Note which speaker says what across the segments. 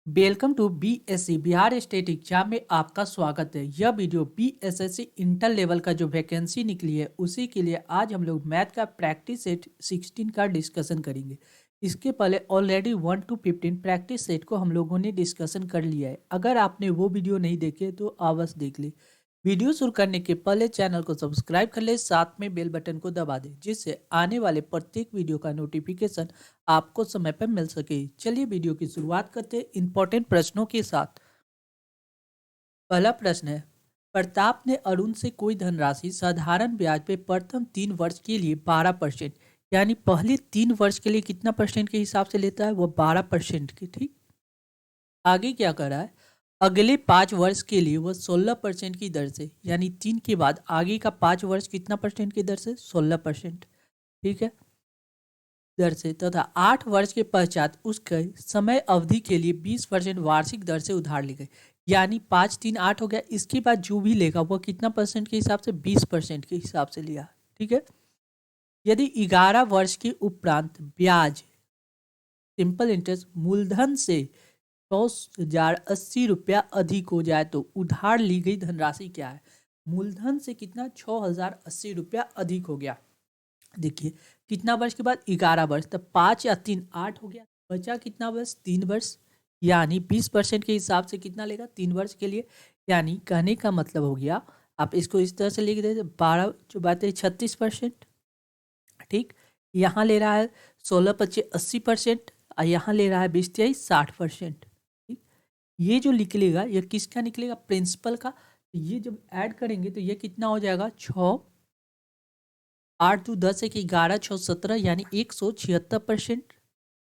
Speaker 1: Welcome to BSC Bihar state exam में आपका स्वागत है। यह वीडियो बीएसएससी इंटर लेवल का जो वैकेंसी निकली है उसी के लिए आज हम लोग मैथ का प्रैक्टिस सेट 16 का डिस्कशन करेंगे। इसके पहले ऑलरेडी 1 to 15 प्रैक्टिस सेट को हम लोगों ने डिस्कशन कर लिया है। अगर आपने वो वीडियो नहीं देखे तो अवश्य देख ले। वीडियो शुरू करने के पहले चैनल को सब्सक्राइब कर ले, साथ में बेल बटन को दबा दे जिससे आने वाले प्रत्येक वीडियो का नोटिफिकेशन आपको समय पर मिल सके। चलिए वीडियो की शुरुआत करते हैं इंपॉर्टेंट प्रश्नों के साथ। पहला प्रश्न है, प्रताप ने अरुण से कोई धनराशि साधारण ब्याज पे प्रथम 3 वर्ष के लिए 12%, यानी पहले 3 वर्ष के लिए कितना परसेंट के हिसाब से लेता है, वो 12% की। ठीक, आगे क्या कर रहा है, अगले 5 वर्ष के लिए वह 16% की दर से, यानी 3 के बाद आगे का 5 वर्ष कितना परसेंट की दर से, 16%। ठीक है, दर से तथा 8 वर्ष के पश्चात उसके समय अवधि के लिए 20% वार्षिक दर से उधार ली गई, यानी 5 3 8 हो गया। इसके बाद जो भी लेगा वह कितना परसेंट के हिसाब से, 20% के हिसाब से लिया। ठीक है, यदि 11 वर्ष के उपरांत ब्याज सिंपल इंटरेस्ट मूलधन से 6,080 रुपया अधिक हो जाए तो उधार ली गई धनराशि क्या है। मूलधन से कितना, 6,080 रुपया अधिक हो गया। देखिए कितना वर्ष के बाद, 11 वर्ष, तब 5 या 3 8 हो गया, बचा कितना वर्ष, 3 वर्ष, यानी 20% के हिसाब से कितना लेगा, 3 वर्ष के लिए। यानी कहने का मतलब हो गया, आप इसको इस तरह से लिख देते, 12 जो बात है 36%। ठीक, यहाँ ले रहा है 16 25 80%, और यहाँ ले रहा है 20 23 60%। ठीक, ये जो निकलेगा ये किसका निकलेगा, प्रिंसिपल का। ये जब ऐड करेंगे तो ये कितना हो जाएगा, 6 8 2 10 1 11 6 17, यानी 176%।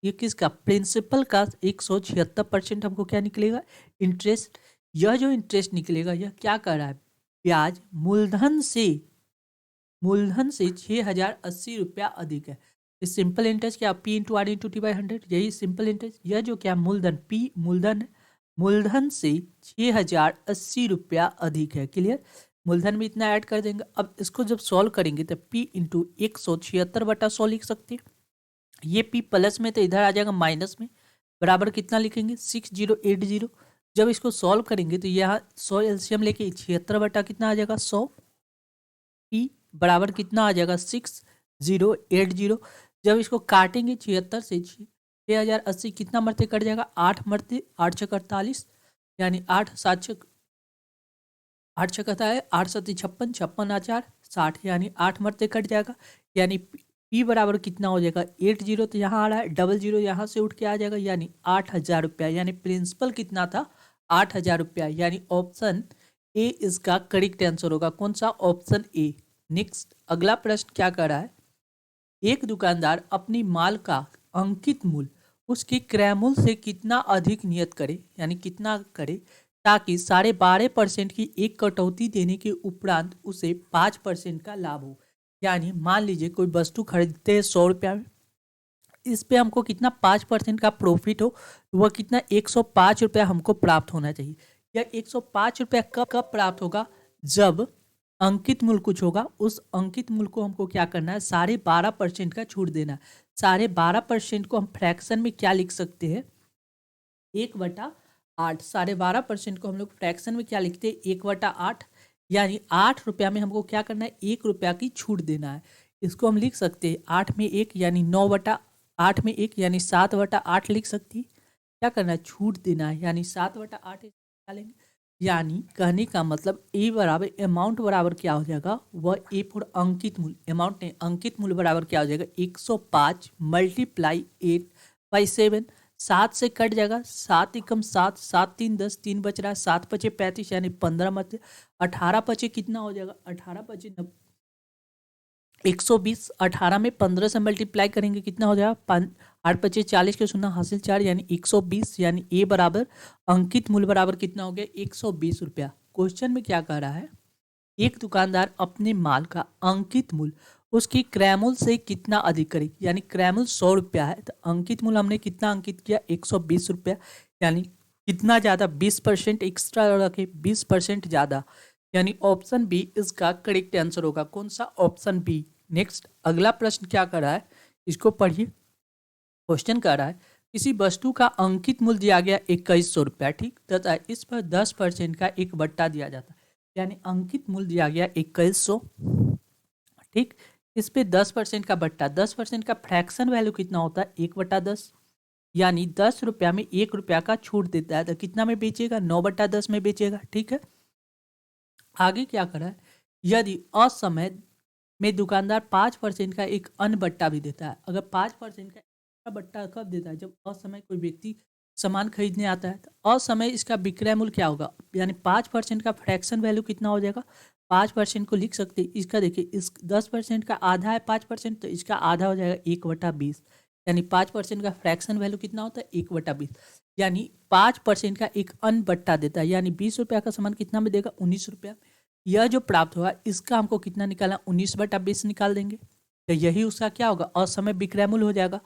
Speaker 1: ये किसका, प्रिंसिपल का 176% हमको क्या निकलेगा, इंटरेस्ट। यह जो इंटरेस्ट निकलेगा यह क्या कर रहा है, ब्याज मूलधन से 6,080 रुपया अधिक है। इस सिंपल इंटरेस्ट क्या, P into R into T by 100, यही सिंपल इंटरेस्ट। यह जो क्या मूलधन, पी मूलधन है, मूलधन से 6,080 रुपया अधिक है। क्लियर, मूलधन में इतना ऐड कर देंगे। अब इसको जब सॉल्व करेंगे तो पी इंटू 176/100 लिख सकते हैं। ये पी प्लस में तो इधर आ जाएगा माइनस में, बराबर कितना लिखेंगे, 6080। जब इसको सॉल्व करेंगे तो यहाँ 100 एलसीएम लेके 76 बटा कितना आ जाएगा, 100, पी बराबर कितना आ जाएगा, 6080। जब इसको काटेंगे 76 से 6,080 कितना मरते कट जाएगा, 8 मरते, 8 छक 48, यानी 8 7 छक 8 छक है 8 7 56, 56 4 60, यानी 8 मरते कट जाएगा। यानी पी बराबर कितना हो जाएगा, 80, तो यहाँ आ रहा है, 00 यहाँ से उठ के आ जाएगा, यानी 8,000 रुपया। यानी प्रिंसिपल कितना था, 8,000 रुपया। यानी ऑप्शन ए इसका करेक्ट आंसर होगा। कौन सा, ऑप्शन ए। नेक्स्ट अगला प्रश्न क्या कर रहा है, एक दुकानदार अपनी माल का अंकित मूल्य उसके क्रय मूल्य से कितना अधिक नियत करे, यानी कितना करे, ताकि 12.5% की एक कटौती देने के उपरांत उसे 5% का लाभ हो। यानी मान लीजिए कोई वस्तु खरीदते हैं 100 रुपया में, इस पे हमको कितना 5% का प्रॉफिट हो, वह कितना 105 रुपया हमको प्राप्त होना चाहिए। यह 105 रुपया कब कब प्राप्त होगा, जब अंकित मूल्य कुछ होगा, उस अंकित मूल्य को हमको क्या करना है, 12.5% का छूट देना है। 12.5% को हम फ्रैक्शन में क्या लिख सकते हैं, 1/8। 12.5% को हम लोग फ्रैक्शन में क्या लिखते हैं, 1/8, यानी 8 रुपया में हमको क्या करना है, 1 रुपया की छूट देना है। इसको हम लिख सकते हैं 8 में 1 यानी 9/8 में 1 यानी 7/8 लिख सकती है। क्या करना है, छूट देना है, यानी 7/8 डालेंगे। यानी कहने का मतलब ए बराबर अमाउंट बराबर क्या हो जाएगा, वह ए फॉर अंकित मूल्य, अमाउंट नहीं अंकित मूल्य बराबर क्या हो जाएगा, 105 × 8/7। 7 से कट जाएगा, 7 एकम 7, 7 3 10, 3 बच रहा है, 7 पचे 35, यानी 15 मत, 18 पचे कितना हो जाएगा, 18 पचे 120, 18 में 15 से मल्टीप्लाई करेंगे कितना हो जाएगा, 8 पचे 40 के 0 हासिल 4, यानी 120। यानी ए बराबर अंकित मूल्य बराबर कितना हो गया, 120 रुपया। क्वेश्चन में क्या कह रहा है, एक दुकानदार अपने माल का अंकित मूल्य उसकी क्रय मूल्य से कितना अधिक करे, यानी क्रय मूल्य 100 रुपया है तो अंकित मूल्य हमने कितना अंकित किया, 120 रुपया। यानी कितना ज़्यादा, 20% एक्स्ट्रा रखे, 20% ज़्यादा, यानी ऑप्शन बी इसका करेक्ट आंसर होगा। कौन सा, ऑप्शन बी। नेक्स्ट अगला प्रश्न क्या कर रहा है, इसको पढ़िए। क्वेश्चन कर रहा है किसी वस्तु का अंकित मूल्य दिया गया 2100 रुपया, ठीक, तथा इस पर 10% का एक बट्टा दिया जाता है। यानी अंकित मूल्य दिया गया 2100, ठीक, इस पे 10% का बट्टा, 10% का फ्रैक्शन वैल्यू कितना होता है 1/10, यानी 10 रुपया में 1 रुपया का छूट देता है, तो कितना में बेचेगा 9/10 में बेचेगा, ठीक है। आगे क्या करा है, यदि असमय में दुकानदार 5% का एक अन्य बट्टा भी देता है। अगर 5% का बट्टा कब देता है, जब असमय कोई व्यक्ति सामान खरीदने आता है, तो असमय इसका विक्रय मूल्य क्या होगा, यानी 5% का फ्रैक्शन वैल्यू कितना हो जाएगा, 5% को लिख सकते हैं। इसका देखिए, इस 10% का आधा है 5%, तो इसका आधा हो जाएगा 1/20, यानी 5% का फ्रैक्शन वैल्यू कितना होता है 1/20, यानी 5% का एक अन्य बट्टा देता है, यानी 20 रुपया का सामान कितना में देगा 19 रुपया। यह जो प्राप्त हुआ इसका हमको कितना निकालना, 19/20 निकाल देंगे, तो यही उसका क्या होगा असमय विक्रय मूल्य हो जाएगा।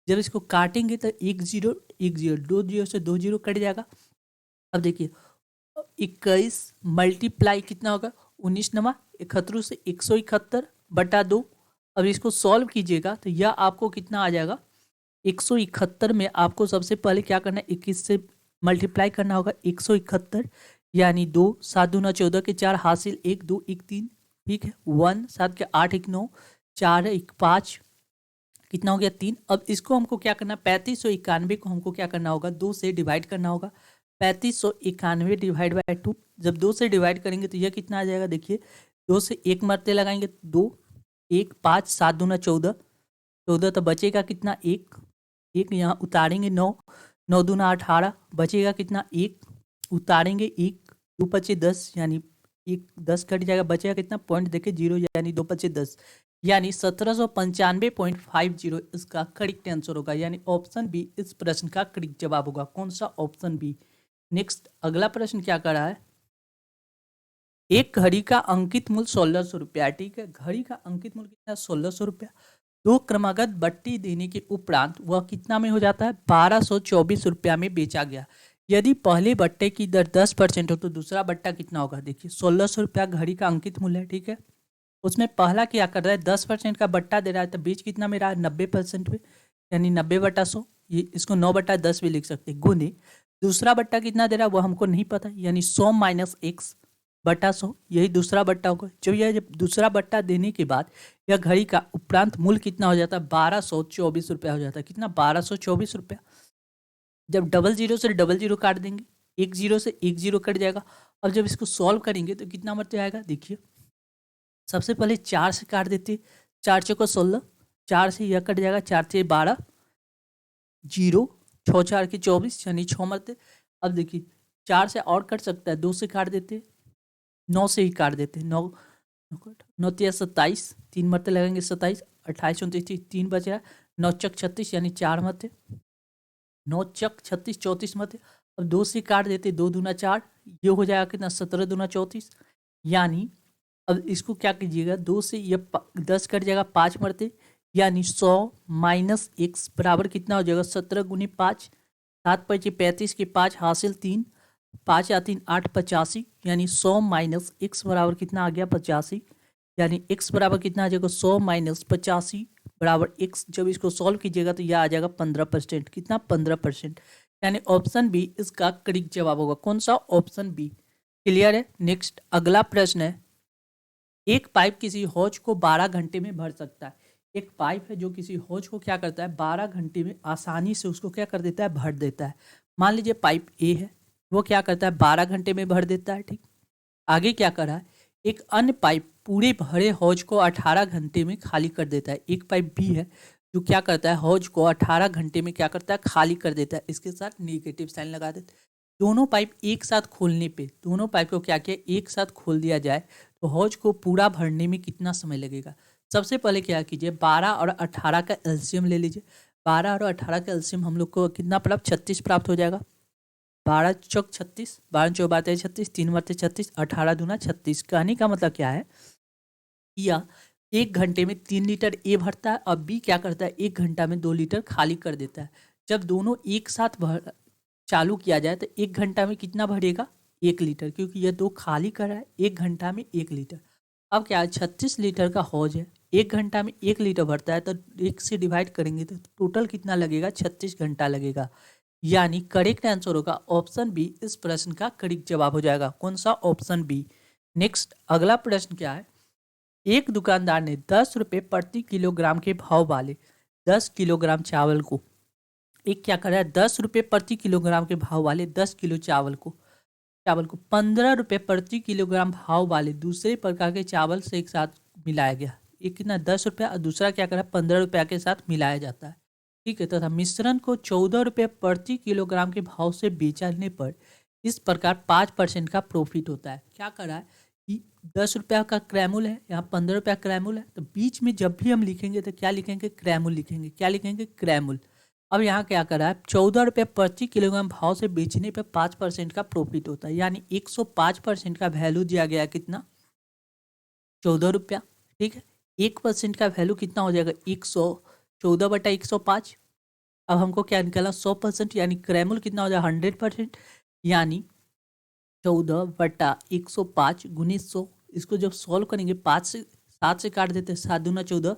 Speaker 1: जब इसको काटेंगे तो 1 0 1 0, 2 0 से 2 0 कट जाएगा। अब देखिए 21 मल्टीप्लाई कितना होगा 19 नमा 71 से 171/2। अब इसको सॉल्व कीजिएगा तो यह आपको कितना आ जाएगा 171 में आपको सबसे पहले क्या करना है 21 से मल्टीप्लाई करना होगा 171, यानी 2 7 दूना 14 के 4 हासिल 1 2 1 3, ठीक है, 1 7 के 8 1 9 4 1 5 कितना हो गया 3। अब इसको हमको क्या करना है 3591 को हमको क्या करना होगा 2 से डिवाइड करना होगा, 3591 डिवाइड बाय 2। जब 2 से डिवाइड करेंगे तो यह कितना आ जाएगा, देखिए 2 से 1 मरते लगाएंगे 2 1 5 7 दूना 14 14, तो बचेगा कितना 1 1, यहाँ उतारेंगे 9 9 दूना 18, बचेगा कितना 1, उतारेंगे 1 2 पचे 10, यानी 1 10 कट जाएगा, बचेगा कितना पॉइंट देखे 0, यानी 2 पचे 10, यानी 1795.50 इसका करेक्ट आंसर होगा, यानी ऑप्शन बी इस प्रश्न का करेक्ट जवाब होगा। कौन सा, ऑप्शन बी। नेक्स्ट अगला प्रश्न क्या कर रहा है, एक घड़ी का अंकित मूल्य 1600 रुपया, ठीक है, घड़ी का अंकित मूल्य कितना 1600 रुपया, 2 क्रमागत बट्टी देने के उपरांत वह कितना में हो जाता है 1224 रुपया में बेचा गया। यदि पहले बट्टे की दर 10% हो तो दूसरा बट्टा कितना होगा, देखिए 1600 रुपया घड़ी का अंकित मूल्य है, ठीक है, उसमें पहला क्या कर रहा है 10% का बट्टा दे रहा है, तो बीच कितना में रहा है 90% में, यानी 90/100, ये इसको 9/10 भी लिख सकते हैं, गुने दूसरा बट्टा कितना दे रहा है वो हमको नहीं पता, यानी 100 - x/100, यही दूसरा बट्टा होगा। जब दूसरा बट्टा देने के बाद यह घड़ी का उपरांत मूल्य कितना हो जाता है 1224 रुपया हो जाता है, कितना 1224 रुपया। जब 00 से 00 काट देंगे 10 से 10 कट जाएगा। और जब इसको सॉल्व करेंगे तो कितना मरते आएगा, देखिए सबसे पहले 4 से काट देते, 4 चौको 16, 4 से यह कट जाएगा, 4 से 12 0 6 4 के 24, यानी 6 मरते। अब देखिए 4 से और कट सकता है, 2 से काट देते, 9 से ही काट देते, 9 9 27, 3 मरते लगेंगे 27, 28 29 3 बचा, 9 चक 36, यानी 4 मरते, 9 चक 36 34 मरते। अब 2 से काट देते, 2 दूना 4, ये हो जाएगा कितना 17 दूना 34, यानी अब इसको क्या कीजिएगा 2 से ये 10 कट जाएगा 5 मरते, यानी 100 - x बराबर कितना हो जाएगा 17 गुनी 5, 7 पचे 35 के 5 हासिल 3, 5 या 3 8 85, यानी 100 - x बराबर कितना आ गया 85, यानी x बराबर कितना आ जाएगा 100 - 85 बराबर x। जब इसको सॉल्व कीजिएगा तो यह आ जाएगा 15%, कितना 15%, यानी ऑप्शन बी इसका करेक्ट जवाब होगा। कौन सा, ऑप्शन बी। क्लियर है। नेक्स्ट अगला प्रश्न है, एक पाइप किसी हौज को 12 घंटे में भर सकता है। एक पाइप है जो किसी हौज को क्या करता है 12 घंटे में आसानी से उसको क्या कर देता है भर देता है। मान लीजिए पाइप ए है, वो क्या करता है 12 घंटे में भर देता है, ठीक। आगे क्या कर रहा है, एक अन्य पाइप पूरे भरे हौज को 18 घंटे में खाली कर देता है। एक पाइप बी है जो क्या करता है हौज को 18 घंटे में क्या करता है खाली कर देता है। इसके साथ नेगेटिव साइन लगा देते। दोनों पाइप एक साथ खोलने पे, दोनों पाइप को क्या किया एक साथ खोल दिया जाए तो हौज को पूरा भरने में कितना समय लगेगा। सबसे पहले क्या कीजिए 12 और 18 का एलसीएम ले लीजिए। 12 और 18 का एलसीएम हम लोग को कितना प्राप्त 36 प्राप्त हो जाएगा। 12 चौक 36, 12 चौक 36, 3 बटे 36, 18 दूना 36। कहने का मतलब क्या है, या 1 घंटे में 3 लीटर ए भरता है और बी क्या करता है 1 घंटा में 2 लीटर खाली कर देता है। जब दोनों एक साथ चालू किया जाए तो 1 घंटा में कितना भरेगा 1 लीटर, क्योंकि यह 2 खाली कर रहा है 1 घंटा में 1 लीटर। अब क्या है 36 लीटर का हौज है, 1 घंटा में 1 लीटर भरता है तो 1 से डिवाइड करेंगे तो टोटल कितना लगेगा, 36 घंटा लगेगा। यानी करेक्ट आंसर होगा ऑप्शन बी, इस प्रश्न का करेक्ट जवाब हो जाएगा। कौन सा, ऑप्शन बी। नेक्स्ट अगला प्रश्न क्या है, एक दुकानदार ने 10 रुपये प्रति किलोग्राम के भाव वाले 10 किलोग्राम चावल को, एक क्या कर रहा है, 10 रुपये प्रति किलोग्राम के भाव वाले 10 किलो चावल को 15 रुपये प्रति किलोग्राम भाव वाले दूसरे प्रकार के चावल से एक साथ मिलाया गया। एक कितना, 10 रुपया, और दूसरा क्या करा, 15 रुपया के साथ मिलाया जाता है। ठीक है, तथा मिश्रण को 14 रुपये प्रति किलोग्राम के भाव से बेचने पर इस प्रकार 5% का प्रॉफिट होता है। क्या करा है कि 10 रुपया का क्रैमुल है, यहाँ 15 रुपया क्रैमुल है, तो बीच में जब भी हम लिखेंगे तो क्या लिखेंगे, क्रैमुल लिखेंगे। क्या लिखेंगे, क्रैमुल। अब यहाँ क्या करा है, 14 रुपये प्रति किलोग्राम भाव से बेचने पे 5% का प्रॉफिट होता है, यानी 105% का वैल्यू दिया गया है। कितना, 14 रुपया। ठीक है, 1% का वैल्यू कितना हो जाएगा, 114/105। अब हमको क्या निकालना, 100%, यानी क्रैमुल कितना हो जाएगा, 100%, यानी 14/105 × 100। इसको जब सॉल्व करेंगे 7 से काट देते हैं, 7 दूना 14,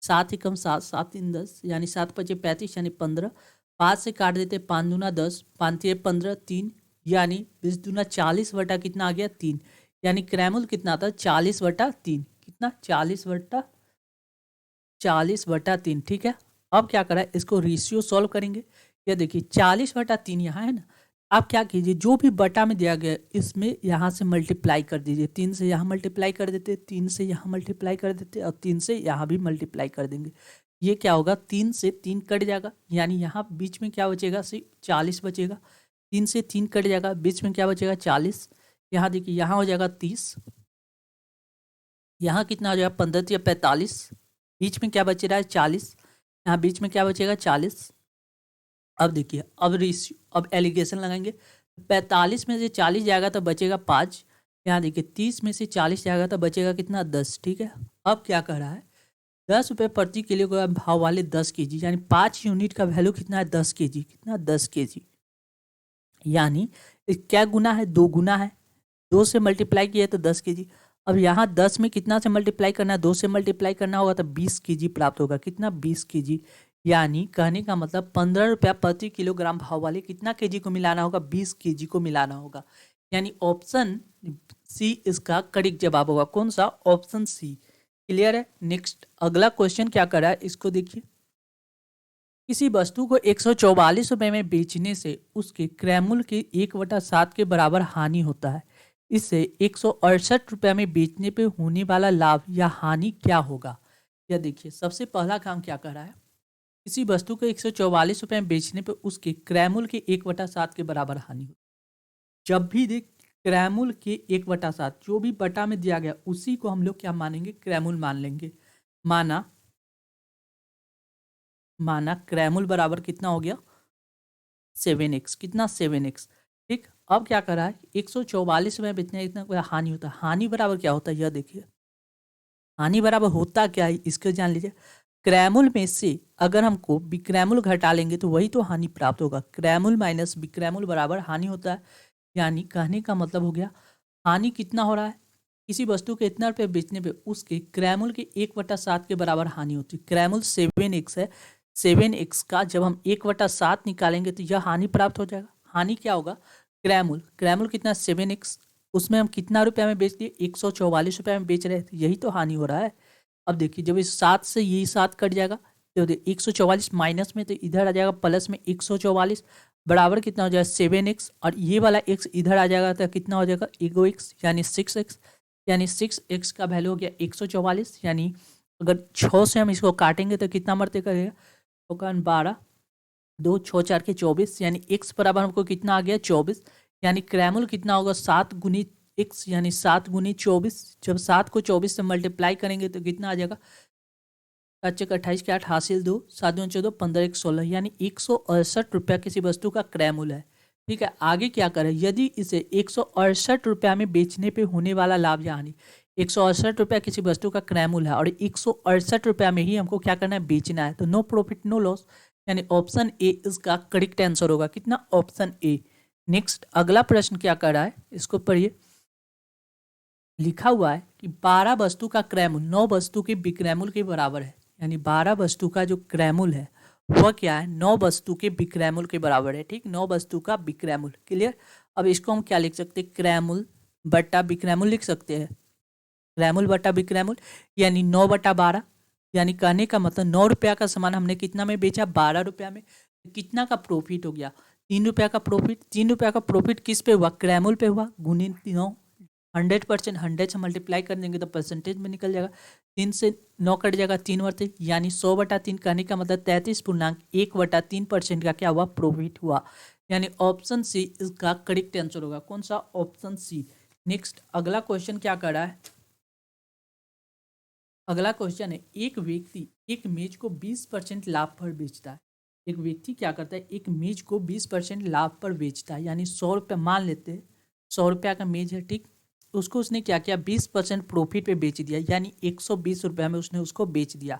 Speaker 1: 7 एकम 7, 7 3 10, यानी 7 × 5 = 35, यानी 15। 5 से काट देते, 5 दूना 10, 5 3 15, 3, यानी 20 दूना 40 बटा कितना आ गया, 3, यानी क्रैमुल कितना आता है, 40/3। कितना, 40/3। ठीक है, अब क्या करा है, इसको रेशियो सॉल्व करेंगे। ये देखिए 40/3 यहाँ है ना, आप क्या कीजिए, जो भी बटा में दिया गया इसमें यहाँ से मल्टीप्लाई कर दीजिए। 3 से यहाँ मल्टीप्लाई कर देते, 3 से यहाँ मल्टीप्लाई कर देते, और 3 से यहाँ भी मल्टीप्लाई कर देंगे। ये क्या होगा, 3 से 3 कट जाएगा, यानी यहाँ बीच में क्या बचेगा, सिर्फ 40 बचेगा। 3 से 3 कट जाएगा, बीच में क्या बचेगा, 40। यहाँ देखिए, यहाँ हो जाएगा 30, यहाँ कितना हो जाएगा, 15 × 45, बीच में क्या बच रहा है, 40, यहाँ बीच में क्या बचेगा, 40। अब देखिए, अब एलिगेशन लगाएंगे, 45 में से 40 जाएगा तो बचेगा 5। यहाँ देखिए 30 में से 40 जाएगा तो बचेगा कितना, 10। ठीक है, अब क्या कर रहा है, 10 रुपये प्रति किलोग्राम भाव वाले 10 kg, यानी 5 यूनिट का वैल्यू कितना है, 10 kg। कितना, 10 kg, यानी क्या गुना है, 2 गुना है। 2 से मल्टीप्लाई किया तो 10 kg। अब यहाँ 10 में कितना से मल्टीप्लाई करना है, 2 से मल्टीप्लाई करना होगा तो 20 kg प्राप्त होगा। कितना, 20 kg, यानी कहने का मतलब 15 रुपया प्रति किलोग्राम भाव वाले कितना केजी को मिलाना होगा, 20 kg को मिलाना होगा। यानी ऑप्शन सी इसका करेक्ट जवाब होगा। कौन सा, ऑप्शन सी। क्लियर है। नेक्स्ट अगला क्वेश्चन क्या कर रहा है, इसको देखिए। किसी वस्तु को 144 रुपये में बेचने से उसके क्रयमूल्य के 1/7 के बराबर हानि होता है। इससे 168 रुपये में बेचने पे होने वाला लाभ या हानि क्या होगा। यह देखिए, सबसे पहला काम क्या कर रहा है, किसी वस्तु को 144 रुपये में बेचने पे उसके क्रयमूल्य के 1/7 के बराबर हानि होती है। जब भी देख क्रयमूल्य के 1/7 जो भी बटा में दिया गया उसी को हम लोग क्या मानेंगे, क्रयमूल्य मान लेंगे। माना क्रयमूल्य बराबर कितना हो गया, 7x। कितना, 7x। ठीक, अब क्या कर रहा है, 144 में बेचने इतना हानि होता है। हानि बराबर क्या होता है, यह देखिए, हानि बराबर होता क्या है, इसको जान लीजिए। क्रयमूल्य में से अगर हमको विक्रयमूल्य घटा लेंगे तो वही तो हानि प्राप्त होगा। क्रयमूल्य माइनस विक्रयमूल्य बराबर हानि होता है। यानी कहने का मतलब हो गया, हानि कितना हो रहा है, किसी वस्तु के इतना रुपये बेचने पे उसके क्रयमूल्य के 1/7 के बराबर हानि होती है। क्रयमूल्य 7x है, 7x का जब हम 1/7 निकालेंगे तो यह हानि प्राप्त हो जाएगा। हानि क्या होगा, क्रयमूल्य कितना, 7x, उसमें हम कितना रुपया में बेच दिए, 144 रुपये में बेच रहे थे, यही तो हानि हो रहा है। अब देखिए, जब इस 7 से यही 7 कट जाएगा तो 144 माइनस में, तो इधर आ जाएगा प्लस में 144, बराबर कितना हो जाएगा, 7x, और ये वाला x इधर आ जाएगा तो कितना हो जाएगा, ईगो x, यानी 6x। यानी 6x का वैल्यू हो गया 144। यानी अगर 6 से हम इसको काटेंगे तो कितना मरते करेगा, होगा 12, 2 6 4 के 24, यानी x बराबर हमको कितना आ गया, 24। यानी क्रयमूल्य कितना होगा, 7 × x, यानी 7 × 24। जब 7 को 24 से मल्टीप्लाई करेंगे तो कितना आ जाएगा, 5 × 28 के 8 हासिल 2, 7 × 14, 15 × 16, यानी 168 रुपया किसी वस्तु का क्रयमूल्य है। ठीक है, आगे क्या करें, यदि इसे 168 रुपया में बेचने पे होने वाला लाभ या हानि, 168 रुपया किसी वस्तु का क्रयमूल्य है और 168 रुपया में ही हमको क्या करना है, बेचना है, तो नो प्रॉफिट नो लॉस, यानी ऑप्शन ए इसका करेक्ट आंसर होगा। कितना, ऑप्शन ए। नेक्स्ट अगला प्रश्न क्या कर रहा है, इसको पढ़िए। लिखा हुआ है कि 12 वस्तु का क्रयमूल 9 वस्तु के विक्रयमूल के बराबर है, यानी 12 वस्तु का जो क्रयमूल है वह क्या है, 9 वस्तु के विक्रयमूल के बराबर है। ठीक, 9 वस्तु का विक्रयमूल। क्लियर। अब इसको हम क्या लिख सकते हैं, क्रयमूल बट्टा विक्रयमूल लिख सकते हैं। क्रयमूल बट्टा विक्रयमूल यानी 9/12, यानी कहने का मतलब 9 रुपया का सामान हमने कितना में बेचा, 12 रुपया में। कितना का प्रॉफिट हो गया, 3 रुपया का प्रॉफिट। 3 रुपया का प्रॉफिट किस पे हुआ, क्रयमूल पे हुआ। गुने 9, 100%, 100 से मल्टीप्लाई कर देंगे तो परसेंटेज में निकल जाएगा। 3 से 9 कट जाएगा, 3 वर्ते, यानी 100/3। कहने का मतलब 33.1/3% का क्या हुआ, प्रॉफिट हुआ। यानी ऑप्शन सी इसका करेक्ट आंसर होगा। कौन सा, ऑप्शन सी। नेक्स्ट अगला क्वेश्चन क्या कर रहा है, अगला क्वेश्चन है, एक व्यक्ति एक मेज को 20% लाभ पर बेचता है। एक व्यक्ति क्या करता है, एक मेज को 20% लाभ पर बेचता है, यानी 100 रुपया, मान लेते हैं 100 रुपया का मेज है। ठीक, उसको उसने क्या किया, 20% प्रॉफिट पे बेच दिया, यानी 120 रुपया में उसने उसको बेच दिया।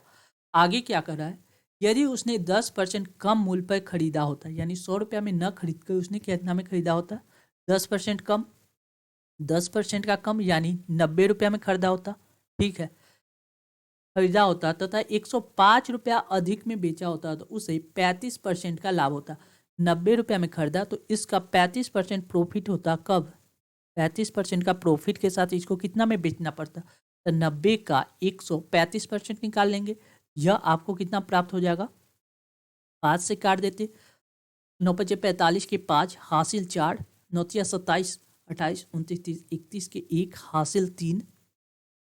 Speaker 1: आगे क्या कर रहा है, यदि उसने 10% कम मूल्य पर खरीदा होता, यानी 100 रुपया में न खरीद कर उसने कितना में खरीदा होता, 10% कम, 10% का कम यानी 90 रुपया में खरीदा होता। ठीक है, खरीदा होता तथा 105 रुपया अधिक में बेचा होता तो उसे 35% का लाभ होता। 90 रुपया में खरीदा तो इसका 35% प्रॉफिट होता। कब, 35% का प्रॉफिट के साथ इसको कितना में बेचना पड़ता, तो 90 का 135% निकाल लेंगे। यह आपको कितना प्राप्त हो जाएगा, 5 से काट देते, 9×5 = 45 के 5 हासिल 4, 9×3 = 27, 28, 29, 30, 31 के 1 हासिल 3,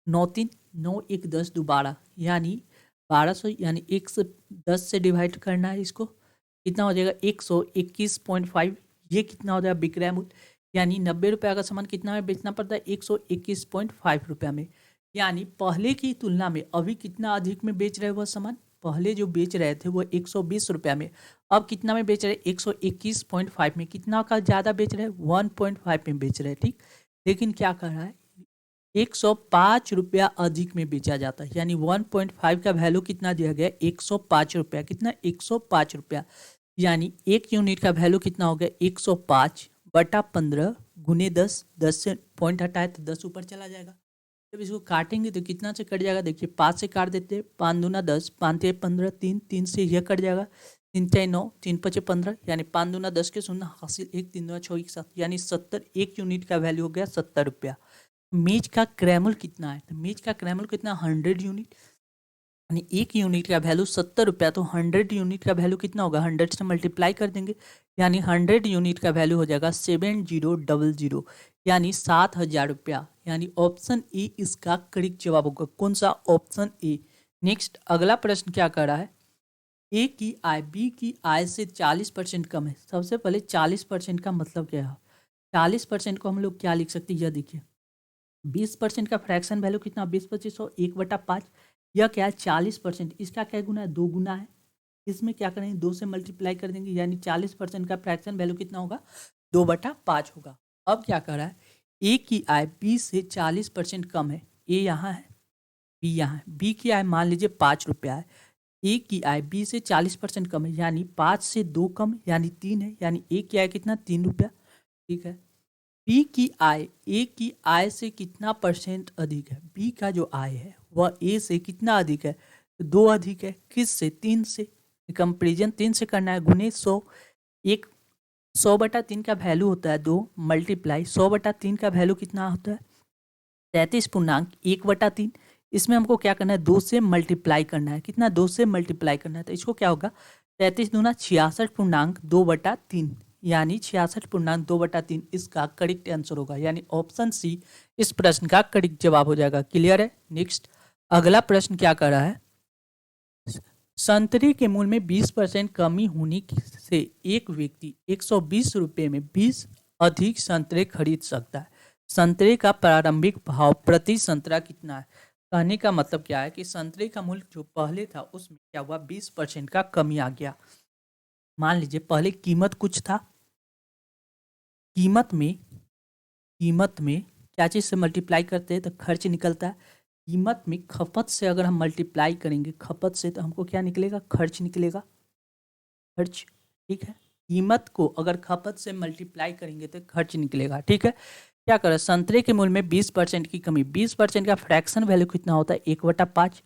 Speaker 1: 9×3 = 9, 1 = 10, 2 = 12, यानी 1200, यानी 1 से 10 से डिवाइड करना है इसको, कितना हो जाएगा 121.5। ये कितना हो जाएगा विक्रय मूल्य, यानी 90 रुपया का सामान कितना में बेचना पड़ता है, 121.5 रुपया में। यानी पहले की तुलना में अभी कितना अधिक में बेच रहे वह सामान, पहले जो बेच रहे थे वो 120 रुपया में, अब कितना में बेच रहे, 121.5 में। कितना का ज़्यादा बेच रहे, 1.5 में बेच रहे। ठीक, लेकिन क्या कर रहा है, 105 रुपया अधिक में बेचा जाता है, यानी 1.5 का वैल्यू कितना दिया गया, 105 रुपया। कितना, 105 रुपया, यानी एक यूनिट का वैल्यू कितना हो गया, 105/15 गुने 10, 10 से पॉइंट हटाए तो 10 ऊपर चला जाएगा। जब इसको काटेंगे तो कितना से कट जाएगा, देखिए 5 से काट देते हैं, 5 दूना 10, 5 × 15, 3, 3 से यह कट जाएगा, 3 × 9, 3 × 5 = 15, यानी 5 दूना 10 के 0 हासिल 1, 3 दूना 6 7, यानी 70। एक यूनिट का वैल्यू हो गया 70 रुपया। मेज का क्रैमल कितना है, तो मेज का क्रैमल कितना, 100 यूनिट, यानी एक यूनिट का वैल्यू 70 रुपया, तो 100 यूनिट का वैल्यू कितना होगा, 100 से मल्टीप्लाई कर देंगे, यानी 100 यूनिट का वैल्यू हो जाएगा 7000, यानी 7000 रुपया। यानी ऑप्शन ए इसका करेक्ट जवाब होगा। कौन सा, ऑप्शन ए। नेक्स्ट अगला प्रश्न क्या कर रहा है, ए की आय बी की आय से 40% कम है। सबसे पहले 40% का मतलब क्या है, 40% को हम लोग क्या लिख सकते हैं, यह देखिए 20% का फ्रैक्शन वैल्यू कितना, 20/2500, 1/5। यह क्या है, 40%, इसका क्या गुना है, 2 गुना है। इसमें क्या करेंगे, 2 से मल्टीप्लाई कर देंगे, यानी 40% का फ्रैक्शन वैल्यू कितना होगा, 2/5 होगा। अब क्या कर रहा है, ए की आय बी से 40% कम है। ए यहाँ है, बी यहाँ है। बी की आय मान लीजिए 5 रुपया है, ए की आय बी से 40% कम है, यानी 5 से 2 कम, यानी 3 है, यानी ए की आय कितना, 3 रुपया। ठीक है, बी की आय ए की आय से कितना परसेंट अधिक है, बी का जो आय है वह ए से कितना अधिक है, 2 अधिक है। किस से, 3 से। कंपेरिजन 3 से करना है, गुने 100। 100/3 का वैल्यू होता है 2, मल्टीप्लाई 100/3 का वैल्यू कितना होता है, 33.1/3। इसमें हमको क्या करना है, 2 से मल्टीप्लाई करना है, कितना, 2 से मल्टीप्लाई करना है, तो इसको क्या होगा, 33 दूना 66.2/3, यानी 66.2/3 इसका करेक्ट आंसर होगा। यानी ऑप्शन सी इस प्रश्न का करेक्ट जवाब हो जाएगा। क्लियर है। नेक्स्ट अगला प्रश्न क्या कर रहा है, संतरे के मूल्य में 20% कमी होने से एक व्यक्ति 120 रुपये में 20 अधिक संतरे खरीद सकता है। संतरे का प्रारंभिक भाव प्रति संतरा कितना है। कहने का मतलब क्या है कि संतरे का मूल्य जो पहले था उसमें क्या हुआ, 20% का कमी आ गया। मान लीजिए पहले कीमत कुछ था, कीमत में क्या चीज़ से मल्टीप्लाई करते हैं तो खर्च निकलता है। कीमत में खपत से अगर हम मल्टीप्लाई करेंगे, खपत से, तो हमको क्या निकलेगा, खर्च निकलेगा, खर्च। ठीक है, कीमत को अगर खपत से मल्टीप्लाई करेंगे तो खर्च निकलेगा। ठीक है, क्या करें, संतरे के मूल्य में 20% की कमी। 20% का फ्रैक्शन वैल्यू कितना होता है, 1/5।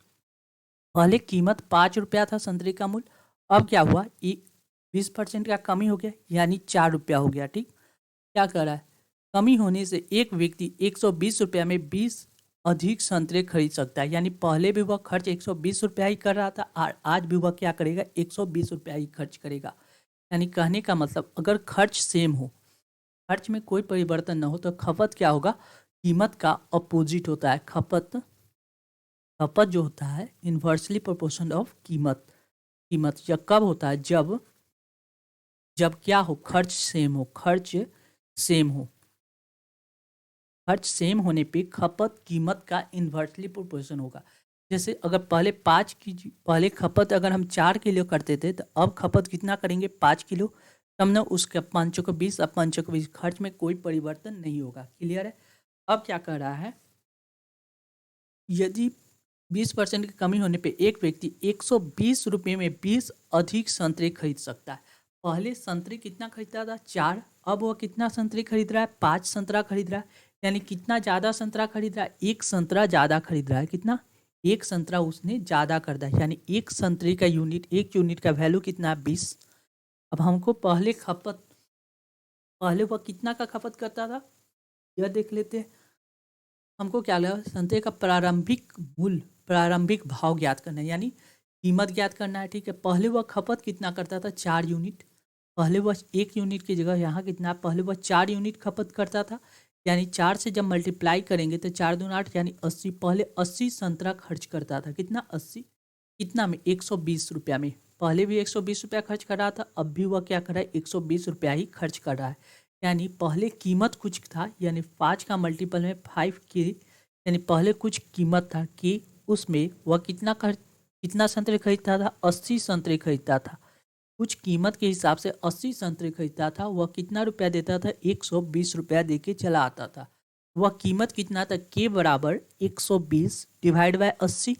Speaker 1: पहले कीमत 5 रुपया था संतरे का मूल्य, अब क्या हुआ, 20% का कमी हो गया यानी 4 रुपया हो गया। ठीक, क्या कर रहा है, कमी होने से एक व्यक्ति 120 रुपया में 20 अधिक संतरे खरीद सकता है। यानी पहले भी वह खर्च 120 रुपया ही कर रहा था और आज भी वह क्या करेगा, 120 रुपया ही खर्च करेगा। यानी कहने का मतलब अगर खर्च सेम हो, खर्च में कोई परिवर्तन न हो, तो खपत क्या होगा, कीमत का अपोजिट होता है। खपत जो होता है इन्वर्सली प्रोपोर्शनल ऑफ कीमत। कीमत यह कब होता है, जब क्या हो, खर्च सेम हो। खर्च सेम होने पे खपत कीमत का इन्वर्सली प्रोपोर्शन होगा। जैसे अगर पहले खपत अगर हम 4 किलो करते थे, तो अब खपत कितना करेंगे, 5 किलो। तब ना उसके 5 को 20, अब 5 को 20, खर्च में कोई परिवर्तन नहीं होगा। क्लियर है। अब क्या कर रहा है, यदि 20% की कमी होने पे एक व्यक्ति 120 रुपये में 20 अधिक संतरे खरीद सकता है। पहले संतरे कितना खरीदता था, 4, अब वह कितना संतरे खरीद रहा है, 5 संतरा खरीद रहा है। यानी कितना ज़्यादा संतरा खरीद रहा है, एक संतरा ज़्यादा खरीद रहा है। कितना, एक संतरा उसने ज़्यादा खरीदा है। यानी एक संतरे का एक यूनिट का वैल्यू कितना है, 20। अब हमको पहले वह कितना का खपत करता था, यह देख लेते हैं। हमको क्या लगा, संतरे का प्रारंभिक भाव ज्ञात करना है, यानी कीमत ज्ञात करना है। ठीक है, पहले वह खपत कितना करता था, 4 यूनिट। पहले वह 1 यूनिट की जगह यहाँ कितना, पहले वह 4 यूनिट खपत करता था। यानी 4 से जब मल्टीप्लाई करेंगे तो 4 दूनी 8 यानी 80। पहले 80 संतरा खर्च करता था। कितना, 80। कितना में, 120 रुपया में। पहले भी 120 रुपया खर्च कर रहा था, अब भी वह क्या कर रहा है, 120 रुपया ही खर्च कर रहा है। यानी पहले कीमत कुछ था, यानी 5 का मल्टीपल में 5 की, यानी पहले कुछ कीमत था कि उसमें वह कितना संतरे खरीदता था, 80 संतरे खरीदता था। कुछ कीमत के हिसाब से 80 संतरे खरीदता था, वह कितना रुपया देता था, 120 रुपया दे के चला आता था। वह कीमत कितना था, के बराबर 120 डिवाइड बाय 80।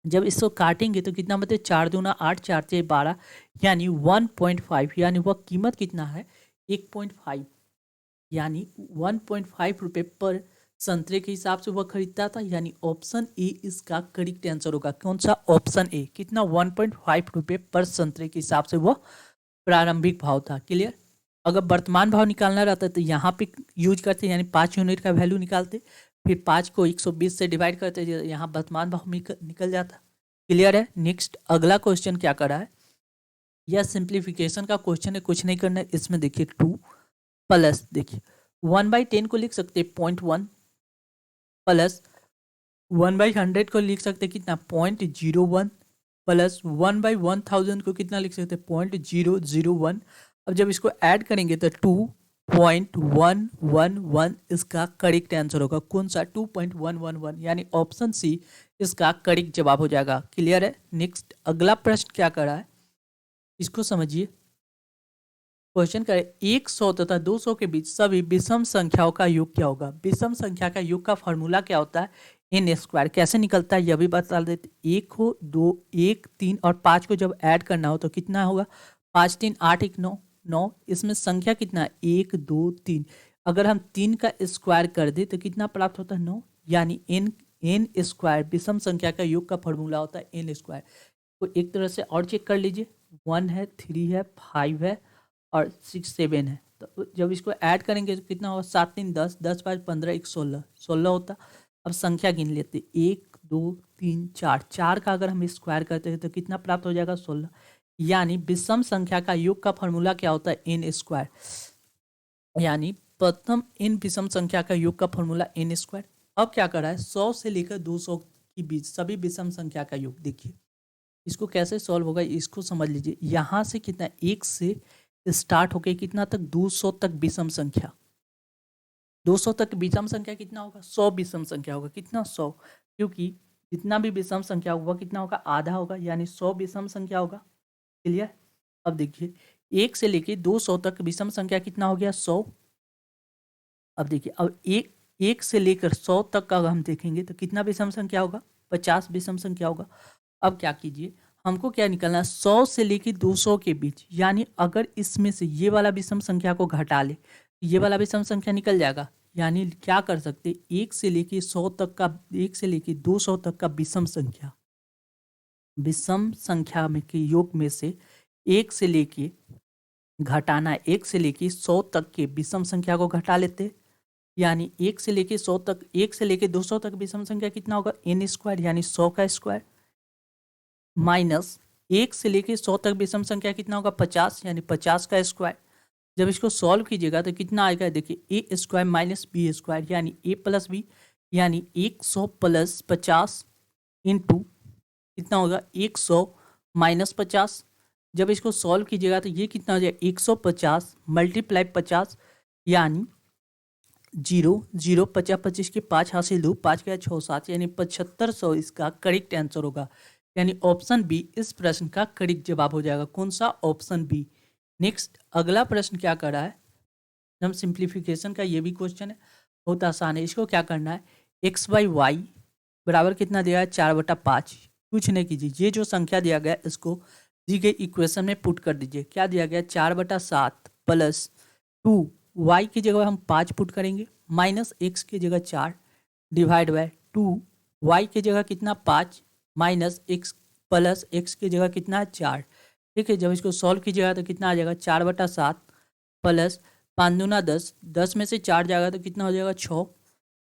Speaker 1: जब इसको काटेंगे तो कितना बचे, 4 दूना 8, 4 से 12, यानी 1.5। यानी वह कीमत कितना है, 1.5, यानी 1.5 रुपये पर संतरे के हिसाब से वह खरीदता था। यानी ऑप्शन ए इसका करेक्ट आंसर होगा। कौन सा, ऑप्शन ए। कितना, 1.5 रुपये पर संतरे के हिसाब से वह प्रारंभिक भाव था। क्लियर। अगर वर्तमान भाव निकालना रहता तो यहाँ पे यूज करते, यानी 5 यूनिट का वैल्यू निकालते, फिर 5 को 120 से डिवाइड करते, यहाँ वर्तमान भाव निकल जाता। क्लियर है। नेक्स्ट अगला क्वेश्चन क्या कर रहा है, यह सिंप्लीफिकेशन का क्वेश्चन है, कुछ नहीं करना है। इसमें देखिए 2 प्लस, देखिए 1/10 को लिख सकते 0.1 प्लस 1/100 को लिख सकते कितना, 0.01 प्लस 1/1000 को कितना लिख सकते, 0.001। अब जब इसको ऐड करेंगे तो 2.111 इसका करेक्ट आंसर होगा। कौन सा, 2.111, यानी ऑप्शन सी इसका करेक्ट जवाब हो जाएगा। क्लियर है। नेक्स्ट अगला प्रश्न क्या कर रहा है, इसको समझिए। क्वेश्चन करें, 100 तथा 200 के बीच सभी विषम संख्याओं का योग क्या होगा। विषम संख्या का योग का फॉर्मूला क्या होता है, n स्क्वायर। कैसे निकलता है यह भी बता देते। 1 हो, 2, 1, 3 और 5 को जब ऐड करना हो तो कितना होगा, 5 3 8 1 9 9। इसमें संख्या कितना है, 1 2 3। अगर हम 3 का स्क्वायर कर दे तो कितना प्राप्त होता है, 9। यानी n स्क्वायर विषम संख्या का योग का फॉर्मूला होता है n स्क्वायर। तो एक तरह से और चेक कर लीजिए, 1 है, 3 है, 5 है और 6 7 है। तो जब इसको ऐड करेंगे तो कितना होगा, 7 3 10, 10 5 15 1 16 होता। अब संख्या गिन लेते, 1 2 3 4, 4 का अगर हम स्क्वायर करते हैं तो कितना प्राप्त हो जाएगा, 16। यानी विषम संख्या का योग का फॉर्मूला क्या होता है, n स्क्वायर। यानी प्रथम इन विषम संख्या का योग का फॉर्मूला n स्क्वायर। अब क्या कर रहा है, 100 से लेकर 200 के बीच सभी विषम संख्या का योग। देखिए इसको कैसे सॉल्व होगा, इसको समझ लीजिए। यहाँ से कितना, 1 से स्टार्ट होके कितना तक, 200 तक विषम संख्या। 200 तक विषम संख्या कितना होगा, 100 विषम संख्या होगा। कितना, 100, क्योंकि जितना भी विषम संख्या होगा कितना होगा, आधा होगा, यानी 100 विषम संख्या होगा। क्लियर। अब देखिए 1 से लेके 200 तक विषम संख्या कितना हो गया, 100। अब देखिए, अब एक से लेकर 100 तक का अगर हम देखेंगे तो कितना विषम संख्या होगा, 50 विषम संख्या होगा। अब क्या कीजिए, हमको क्या निकलना है, 100 से लेकर 200 के बीच। यानी अगर इसमें से ये वाला विषम संख्या को घटा ले, ये वाला विषम संख्या निकल जाएगा। यानी क्या कर सकते, 1 से लेके 100 तक का, 1 से लेके 200 तक का विषम संख्या में के योग में से 1 से लेके घटाना, 1 से लेके 100 तक के विषम संख्या को घटा लेते, यानी 1 से लेके 100 तक, 1 से लेके 200 तक विषम संख्या कितना होगा, n स्क्वायर यानी 100 का स्क्वायर, माइनस 1 से लेके 100 तक विषम संख्या कितना होगा, 50 यानी 50 का स्क्वायर। जब इसको सॉल्व कीजिएगा तो कितना आएगा, देखिए ए स्क्वायर माइनस बी स्क्वायर यानी ए प्लस बी, यानी 100 प्लस 50 इंटू कितना होगा, 100 माइनस 50। जब इसको सॉल्व कीजिएगा तो ये कितना हो जाएगा, 150 मल्टीप्लाई 50 यानी 0 0 50 25 के 5 हासिल 2 5 के 6 7 यानी 7500 इसका करेक्ट आंसर होगा। यानी ऑप्शन बी इस प्रश्न का करेक्ट जवाब हो जाएगा। कौन सा, ऑप्शन बी। नेक्स्ट अगला प्रश्न क्या कर रहा है, हम सिंप्लीफिकेशन का ये भी क्वेश्चन है, बहुत आसान है। इसको क्या करना है, एक्स बाई वाई बराबर कितना दिया है, 4/5। कुछ नहीं कीजिए, ये जो संख्या दिया गया इसको दी गई इक्वेशन में पुट कर दीजिए। क्या दिया गया, 4/7 प्लस 2 वाई की जगह हम 5 पुट करेंगे, माइनस एक्स की जगह 4 डिवाइड बाय 2 वाई की जगह कितना 5 माइनस एक्स प्लस एक्स की जगह कितना 4। ठीक है, जब इसको सॉल्व कीजिएगा तो कितना आ जाएगा, 4/7 प्लस 5 दूना 10, 10 में से 4 जाएगा तो कितना हो जाएगा 6,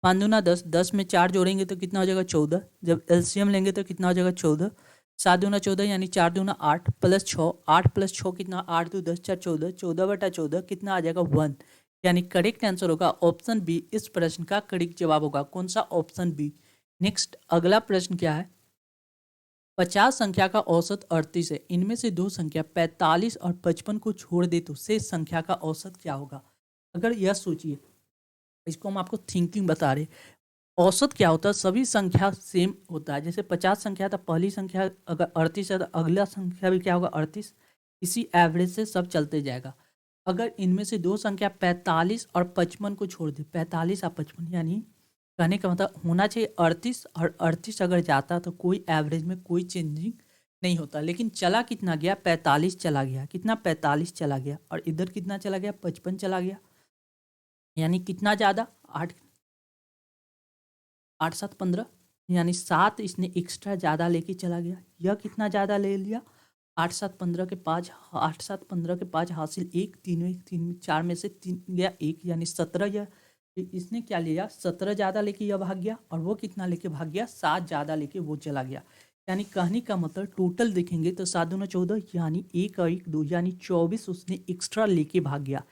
Speaker 1: 5 दूना 10, 10 में 4 जोड़ेंगे तो कितना हो जाएगा 14। जब एलसीएम लेंगे तो कितना हो जाएगा 14, 7 दूना 14 यानी 4 दूना 8 प्लस 6, 8 प्लस 6 कितना, 8 2 10 4 14, 14/14 कितना आ जाएगा 1। यानी करेक्ट आंसर होगा ऑप्शन बी इस प्रश्न का करेक्ट जवाब होगा। कौन सा, ऑप्शन बी। नेक्स्ट अगला प्रश्न क्या है, 50 संख्या का औसत 38 है, इनमें से दो संख्या 45 और 55 को छोड़ दे तो शेष संख्या का औसत क्या होगा। अगर यह सोचिए, इसको हम आपको थिंकिंग बता रहे, औसत क्या होता है, सभी संख्या सेम होता है। जैसे 50 संख्या तो पहली संख्या अगर 38 है तो अगला संख्या भी क्या होगा 38, इसी एवरेज से सब चलते जाएगा। अगर इनमें से दो संख्या 45 और 55 को छोड़ दे, 45 और 55 यानी कहने का मतलब होना चाहिए 38, और 38 अगर जाता तो कोई एवरेज में कोई चेंजिंग नहीं होता, लेकिन चला कितना गया, 45 चला गया, कितना 45 चला गया, और इधर कितना चला गया 55 चला गया, यानी कितना ज़्यादा 8 8 7 15 यानी 7 इसने एक्स्ट्रा ज़्यादा लेके चला गया। यह कितना ज़्यादा ले लिया, 8 7 15 के 5, 8 7 15 के 5 हासिल 1, 3 4 में से 3 गया 1 यानी 17। यह इसने क्या लिया, 17 ज़्यादा लेके यह भाग गया, और वो कितना लेके भाग गया, 7 ज़्यादा लेके वो चला गया। यानी कहने का मतलब टोटल देखेंगे तो 7 दूना 14 यानी 1 और 1 2 यानी 24 उसने एक्स्ट्रा लेके भाग गया।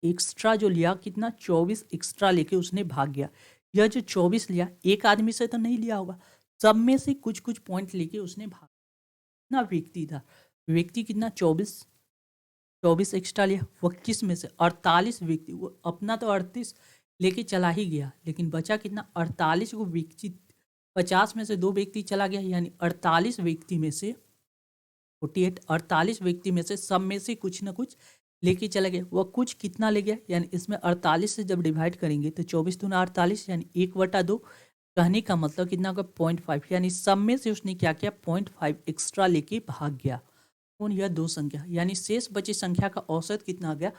Speaker 1: एक्स्ट्रा जो लिया कितना, 24 एक्स्ट्रा लेके उसने भाग गया। यह जो 24 लिया एक आदमी से तो नहीं लिया होगा, सब में से कुछ कुछ पॉइंट लेके उसने भाग। कितना व्यक्ति था, व्यक्ति कितना 24 एक्स्ट्रा लिया, वो किस में से 48 व्यक्ति, वो अपना तो 38 लेके चला ही गया, लेकिन बचा कितना 48 को व्यक्ति, 50 में से 2 व्यक्ति चला गया, यानी 48 व्यक्ति में से 48, 48 व्यक्ति में से सब में से कुछ ना कुछ लेके चला गया। वह कुछ कितना ले गया, यानी इसमें 48 से जब डिवाइड करेंगे तो 24 दूना 48 यानी 1/2। कहने का मतलब कितना होगा 0.5, यानी सब में से उसने क्या किया 0.5 एक्स्ट्रा लेके भाग गया। कौन, यह दो संख्या, यानी शेष बची संख्या का औसत कितना आ गया,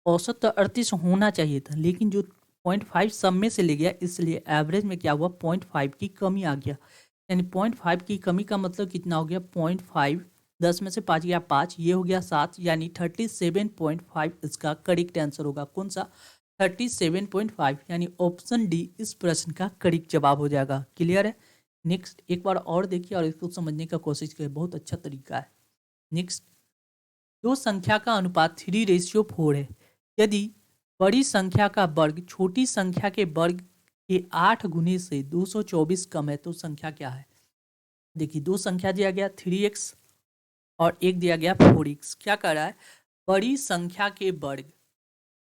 Speaker 1: औसत तो 38 होना चाहिए था, लेकिन जो 0.5 सब में से ले गया, इसलिए एवरेज में क्या हुआ 0.5 की कमी आ गया। यानी 0.5 की कमी का मतलब कितना हो गया 0.5, 10 में से 5 गया 5, ये हो गया 7, यानी 37.5 इसका करेक्ट आंसर होगा। कौन सा, 37.5, यानी ऑप्शन डी इस प्रश्न का करेक्ट जवाब हो जाएगा। क्लियर है। नेक्स्ट एक बार और देखिए और इसको समझने का कोशिश करें, बहुत अच्छा तरीका है। नेक्स्ट, दो संख्या का अनुपात 3:4 है, यदि बड़ी संख्या का वर्ग छोटी संख्या के वर्ग के 8 गुने से 224 कम है तो संख्या क्या है। देखिए दो संख्या दिया गया 3x और एक दिया गया 4x। क्या कर रहा है, बड़ी संख्या के वर्ग,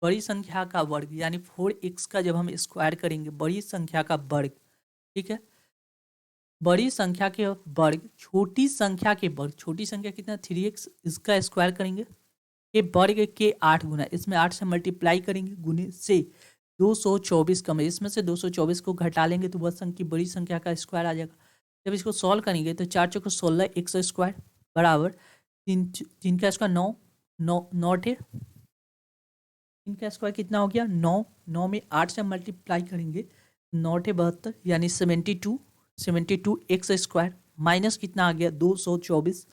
Speaker 1: बड़ी संख्या का वर्ग यानी 4x का जब हम स्क्वायर करेंगे, बड़ी संख्या का वर्ग, ठीक है, बड़ी संख्या के वर्ग छोटी संख्या के वर्ग, छोटी संख्या कितना 3x, इसका स्क्वायर करेंगे, ये वर्ग के 8 गुना, इसमें 8 से मल्टीप्लाई करेंगे, गुने से 224 कम है, इसमें से 224 को घटा लेंगे तो वह संख्या बड़ी संख्या का स्क्वायर आ जाएगा। जब इसको सॉल्व करेंगे तो 4 चौको 16, 100 स्क्वायर बराबर 3 का स्क्वायर 9 9 9 थे इनका स्क्वायर कितना हो गया 9, 9 में 8 से मल्टीप्लाई करेंगे 9 टे 72 यानी 72, 72 एक्स स्क्वायर माइनस कितना आ गया 224,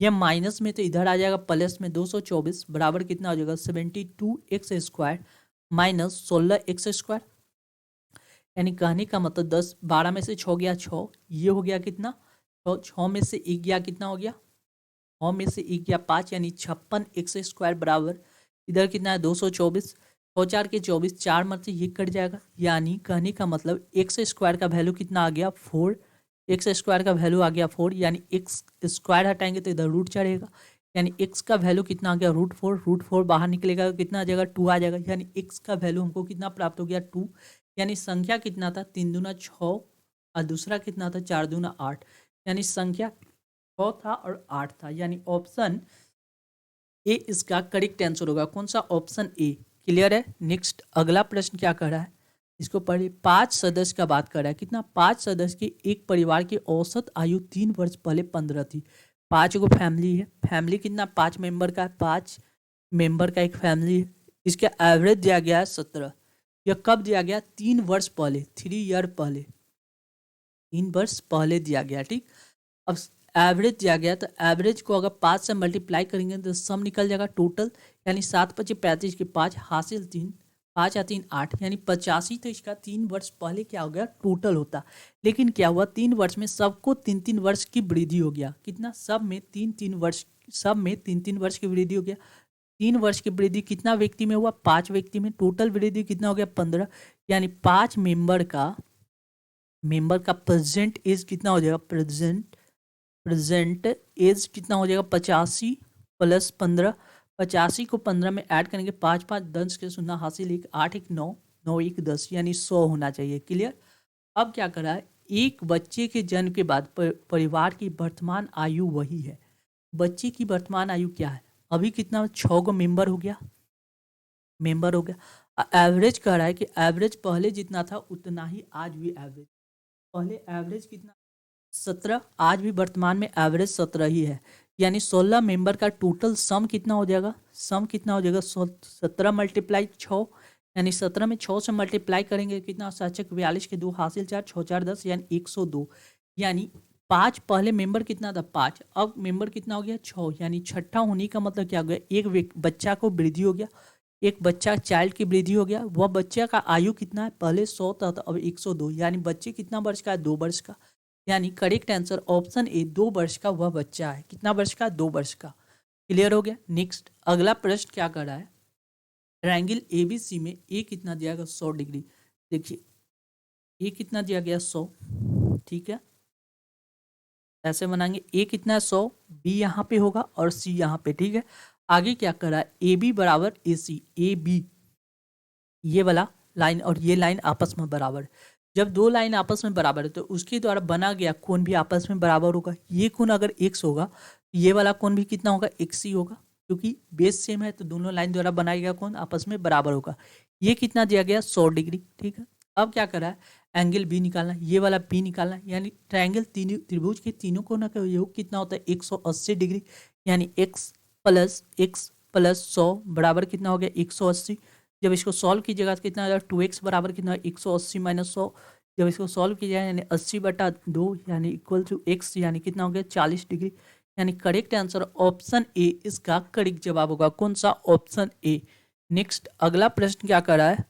Speaker 1: यह माइनस में तो इधर आ जाएगा प्लस में 224 बराबर कितना हो जाएगा 72 x square minus 16 x square, यानी कहने का मतलब 10 12 में से 6 गया 6, ये हो गया कितना 6 में से 1 गया कितना हो गया 6 में से 1 गया 5 यानी 56 एक्स स्क्वायर बराबर इधर कितना है 224, 6 4 के 24, 4 में से ये कट जाएगा, यानी कहने का मतलब एक्स स्क्वायर का वैल्यू कितना आ गया 4, एक्स स्क्वायर का वैल्यू आ गया 4, यानी एक्स स्क्वायर हटाएंगे तो इधर रूट चढ़ेगा, यानी एक्स का वैल्यू कितना आ गया √4 बाहर निकलेगा कितना आ जाएगा 2 आ जाएगा, यानी एक्स का वैल्यू हमको कितना प्राप्त हो गया 2, यानी संख्या कितना था 3 दूना 6 और दूसरा कितना था 4 दूना 8, यानी संख्या 6 था और 8 था, यानी ऑप्शन ए इसका करेक्ट आंसर होगा। कौन सा ऑप्शन ए, क्लियर है। नेक्स्ट अगला प्रश्न क्या कर रहा है, इसको पढ़िए। 5 सदस्य का बात कर रहा है, कितना 5 सदस्य के एक परिवार की औसत आयु 3 वर्ष पहले 15 थी। 5 को फैमिली है, फैमिली कितना 5 मेंबर का है, 5 मेंबर का एक फैमिली है, इसका एवरेज दिया गया है 17, यह कब दिया गया 3 वर्ष पहले, 3 ईयर पहले, 3 वर्ष पहले दिया गया, ठीक। अब एवरेज दिया गया तो एवरेज को अगर 5 से मल्टीप्लाई करेंगे तो सम निकल जाएगा टोटल, यानी 7 × 5 = 35 के 5 हासिल 3, 5 या 3 8, यानी 85, तो इसका 3 वर्ष पहले क्या हो गया टोटल होता। लेकिन क्या हुआ 3 वर्ष में सबको 3-3 वर्ष की वृद्धि हो गया, कितना सब में 3-3 वर्ष, सब में 3-3 वर्ष की वृद्धि हो गया। 3 वर्ष की वृद्धि कितना व्यक्ति में हुआ 5 व्यक्ति में, टोटल वृद्धि कितना हो गया 15, यानी 5 मेंबर का प्रेजेंट एज कितना हो जाएगा, प्रेजेंट एज कितना हो जाएगा 85 + 15, 85 को 15 में ऐड करेंगे 5 5 10 के 0 हासिल 1 8 1 9 9 1 10, यानी 100 होना चाहिए, क्लियर। अब क्या करा है, एक बच्चे के जन्म के बाद परिवार की वर्तमान आयु वही है। बच्चे की वर्तमान आयु क्या है, अभी कितना 6 गो मेंबर हो गया, एवरेज कह रहा है कि एवरेज पहले जितना था उतना ही आज भी एवरेज, पहले एवरेज कितना 17, आज भी वर्तमान में एवरेज 17 ही है, यानी 16 मेंबर का टोटल सम कितना हो जाएगा, 17 × 6, यानी 17 में 6 से मल्टीप्लाई करेंगे कितना 7 × 42 के 2 हासिल 4 6 4 10, यानी 102, यानी 5 पहले मेंबर कितना था 5, अब मेंबर कितना हो गया 6, यानी छठा होने का मतलब क्या हो गया, एक बच्चा को वृद्धि हो गया, एक बच्चा चाइल्ड की वृद्धि हो गया, वह बच्चे का आयु कितना है पहले 100 था अब 102, यानी बच्चे कितना वर्ष का है 2 वर्ष का, यानी करेक्ट आंसर ऑप्शन ए 2 वर्ष का वह बच्चा है, कितना वर्ष का 2 वर्ष का, क्लियर हो गया। नेक्स्ट अगला प्रश्न क्या कर रहा है, ट्रायंगल एबीसी में ए कितना दिया गया 100 डिग्री, देखिए ए कितना दिया गया 100, ठीक है, ऐसे बनाएंगे ए कितना है 100, बी यहाँ पे होगा और सी यहाँ पे, ठीक है। आगे क्या कर रहा है, ए बी बराबर ए सी, ए बी ये वाला लाइन और ये लाइन आपस में बराबर, जब दो लाइन आपस में बराबर है तो उसके द्वारा बना गया कोण भी आपस में बराबर होगा, ये कोण अगर x होगा ये वाला कोण भी कितना होगा x ही होगा, क्योंकि बेस सेम है तो दोनों लाइन द्वारा बनाया गया कोण आपस में बराबर होगा। ये कितना दिया गया 100 डिग्री, ठीक है। अब क्या करा है, एंगल बी निकालना, ये वाला बी निकालना, यानी ट्रायंगल त्रिभुज के तीनों कोणों का योग कितना होता है 180 डिग्री, यानी x + 100 बराबर कितना हो गया 180, जब इसको सॉल्व कीजिएगा तो कितना आ जाएगा 2x बराबर कितना 180 - 100, जब इसको सॉल्व कीजिएगा यानी 80/2 यानी इक्वल टू x, यानी कितना हो गया 40 डिग्री, यानी करेक्ट आंसर ऑप्शन ए इसका करेक्ट जवाब होगा, कौन सा ऑप्शन ए। नेक्स्ट अगला प्रश्न क्या कर रहा है,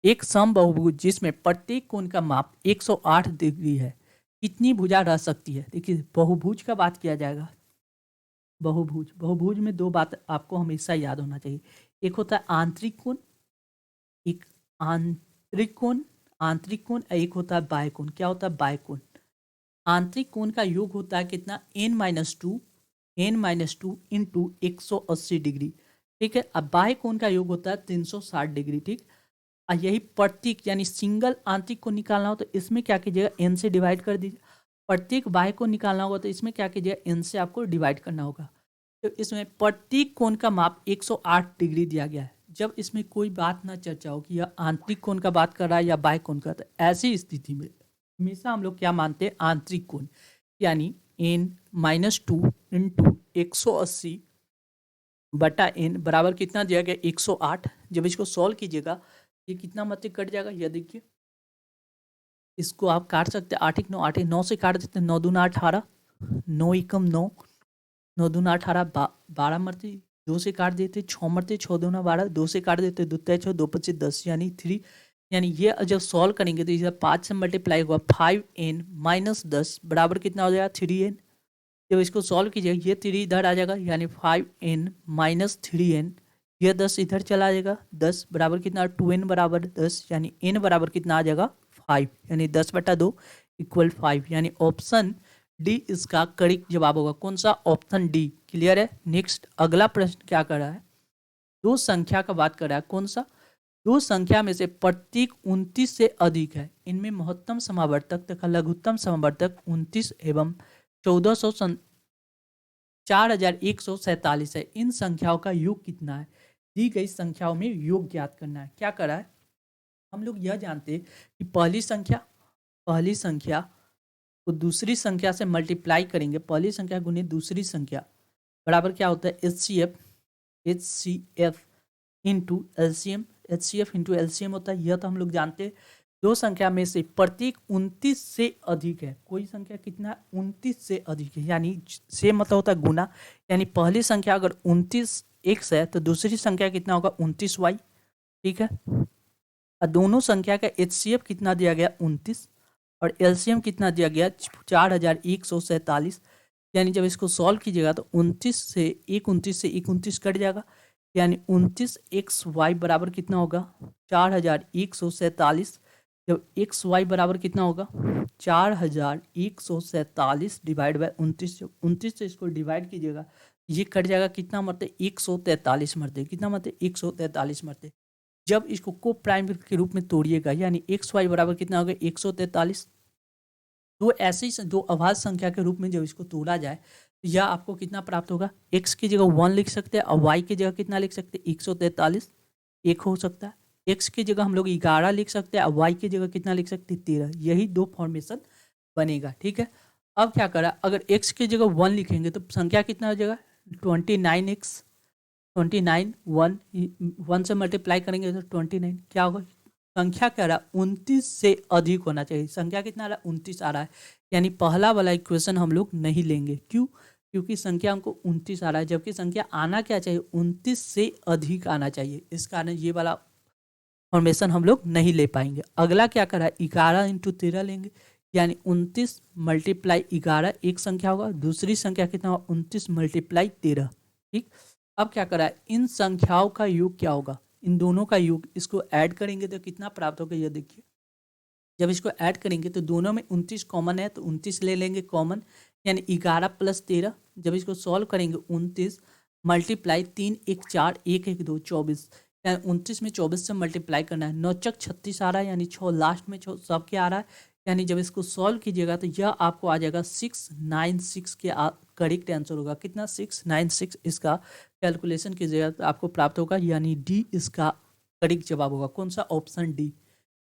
Speaker 1: एक समबाहुभुज जिसमें प्रत्येक कोण का माप 108 डिग्री है, कितनी भुजा रह सकती है। देखिए बहुभुज का बात किया जाएगा, बहुभुज में दो बात आपको हमेशा याद होना चाहिए, एक होता है आंतरिक कोण, एक आंतरिक कोण, एक होता है बाह्य कोण। क्या होता है बाह्य कोण, आंतरिक कोण का योग होता है कितना n-2 इंटू 180 डिग्री, ठीक है। अब बाह्य कोण का योग होता है 360 डिग्री, ठीक। और यही प्रत्येक यानी सिंगल आंतरिक कोण निकालना हो तो इसमें क्या कीजिएगा n से डिवाइड कर दीजिए, प्रत्येक बाह्य कोण निकालना होगा तो इसमें क्या कीजिएगा n से आपको डिवाइड करना होगा। तो इसमें प्रत्येक कोण का माप 108 डिग्री दिया गया है, जब इसमें कोई बात ना चर्चा हो कि यह आंतरिक कोण का बात कर रहा है या बाह्य कोण का, तो ऐसी स्थिति में हमेशा हम लोग क्या मानते हैं आंतरिक कोण, यानी n-2 इंटू 180 बटा n बराबर कितना दिया गया 108। जब इसको सॉल्व कीजिएगा ये कितना मतलब कट जाएगा, यह देखिए इसको आप काट सकते हैं 8 1 9 8 9 से काट देते हैं 9 दूना 18 9 एकम 9 9 दूना 18 12 मरते 2 से काट देते 6 मरते 6 दूना 12 2 से काट देते 2 6 2 25 10 यानी 3 यानी ये जब सॉल्व करेंगे तो इसे 5 से मल्टीप्लाई होगा 5n माइनस 10 बराबर कितना हो जाएगा 3n। जब इसको सॉल्व कीजिएगा ये 3 इधर आ जाएगा यानी 5n माइनस 3n, यह 10 इधर चला जाएगा 10 बराबर कितना 2n बराबर 10 यानी n बराबर कितना आ जाएगा 5 यानी 10/2 इक्वल 5 यानी ऑप्शन डी इसका करेक्ट जवाब होगा। कौन सा? Option D. क्लियर है। नेक्स्ट अगला प्रश्न क्या कर रहा है, दो संख्या का बात कर रहा है। कौन सा? दो संख्या में से प्रत्येक 29 से अधिक है, इनमें महत्तम समावर्तक तथा लघुत्तम समावर्तक 29 एवं 4147 है। इन संख्याओं का योग कितना है? दी गई संख्याओं में योग ज्ञात करना है। क्या करा है, हम लोग यह जानते हैं कि पहली संख्या को दूसरी संख्या से मल्टीप्लाई करेंगे, पहली संख्या गुने दूसरी संख्या बराबर क्या होता है HCF into LCM. HCF into LCM होता है, यह तो हम लोग जानते हैं। दो संख्या में से प्रत्येक 29 से अधिक है, कोई संख्या कितना 29 से अधिक है, यानी से मतलब होता है गुना, यानी पहली संख्या अगर 29x है तो दूसरी संख्या कितना होगा 29y। ठीक है, और दोनों संख्या का HCF कितना दिया गया 29 और एलसीएम कितना दिया गया 4147, यानी जब इसको सॉल्व कीजिएगा तो 29 से 29 कट जाएगा, यानी 29xy बराबर कितना होगा 4147। जब xy बराबर कितना होगा 4147 डिवाइड बाय 29, 29 से इसको डिवाइड कीजिएगा ये कट जाएगा कितना मरते 143 मरते, कितना मरते 143 मरते। जब इसको को प्राइम के रूप में तोड़िएगा यानी xy बराबर कितना होगा 143। तो ऐसे ही दो अभाज्य संख्या के रूप में जब इसको तोड़ा जाए तो यह आपको कितना प्राप्त होगा, x की जगह 1 लिख सकते हैं और y की जगह कितना लिख सकते हैं 143 एक हो सकता है। x की जगह हम लोग 11 लिख सकते हैं और y की जगह कितना लिख सकते हैं 13, यही दो फॉर्मेशन बनेगा। ठीक है, अब क्या करा, अगर x की जगह 1 लिखेंगे तो संख्या कितना हो जाएगा 29x, 29 1 से मल्टीप्लाई करेंगे तो 29 क्या होगा, संख्या क्या रहा 29 से अधिक होना चाहिए। संख्या कितना आ रहा है 29 आ रहा है, यानी पहला वाला इक्वेशन हम लोग नहीं लेंगे। क्यों? क्योंकि संख्या हमको 29 आ रहा है, जबकि संख्या आना क्या चाहिए 29 से अधिक आना चाहिए, इस कारण ये वाला फॉर्मेशन हम लोग नहीं ले पाएंगे। अगला क्या करा 11 इंटू 13 लेंगे, यानी 29 मल्टीप्लाई 11 एक संख्या होगा, दूसरी संख्या कितना होगा 29 मल्टीप्लाई 13। ठीक, अब क्या करा है इन संख्याओं का योग क्या होगा, इन दोनों का योग, इसको ऐड करेंगे तो कितना प्राप्त होगा ये देखिए। जब इसको ऐड करेंगे तो दोनों में 29 कॉमन है तो 29 ले लेंगे कॉमन, यानी 11 प्लस 13। जब इसको सॉल्व करेंगे 29 मल्टीप्लाई 3 1 4 1 1 2 24, यानी 29 में 24 से मल्टीप्लाई करना है, 9 चक 36 आ रहा है, यानी 6 लास्ट में 6 सब क्या आ रहा है, यानी जब इसको सॉल्व कीजिएगा तो यह आपको आ जाएगा 696 के करेक्ट आंसर होगा। कितना 696 इसका कैलकुलेशन कीजिएगा तो आपको प्राप्त होगा, यानी डी इसका करेक्ट जवाब होगा। कौन सा? Option D.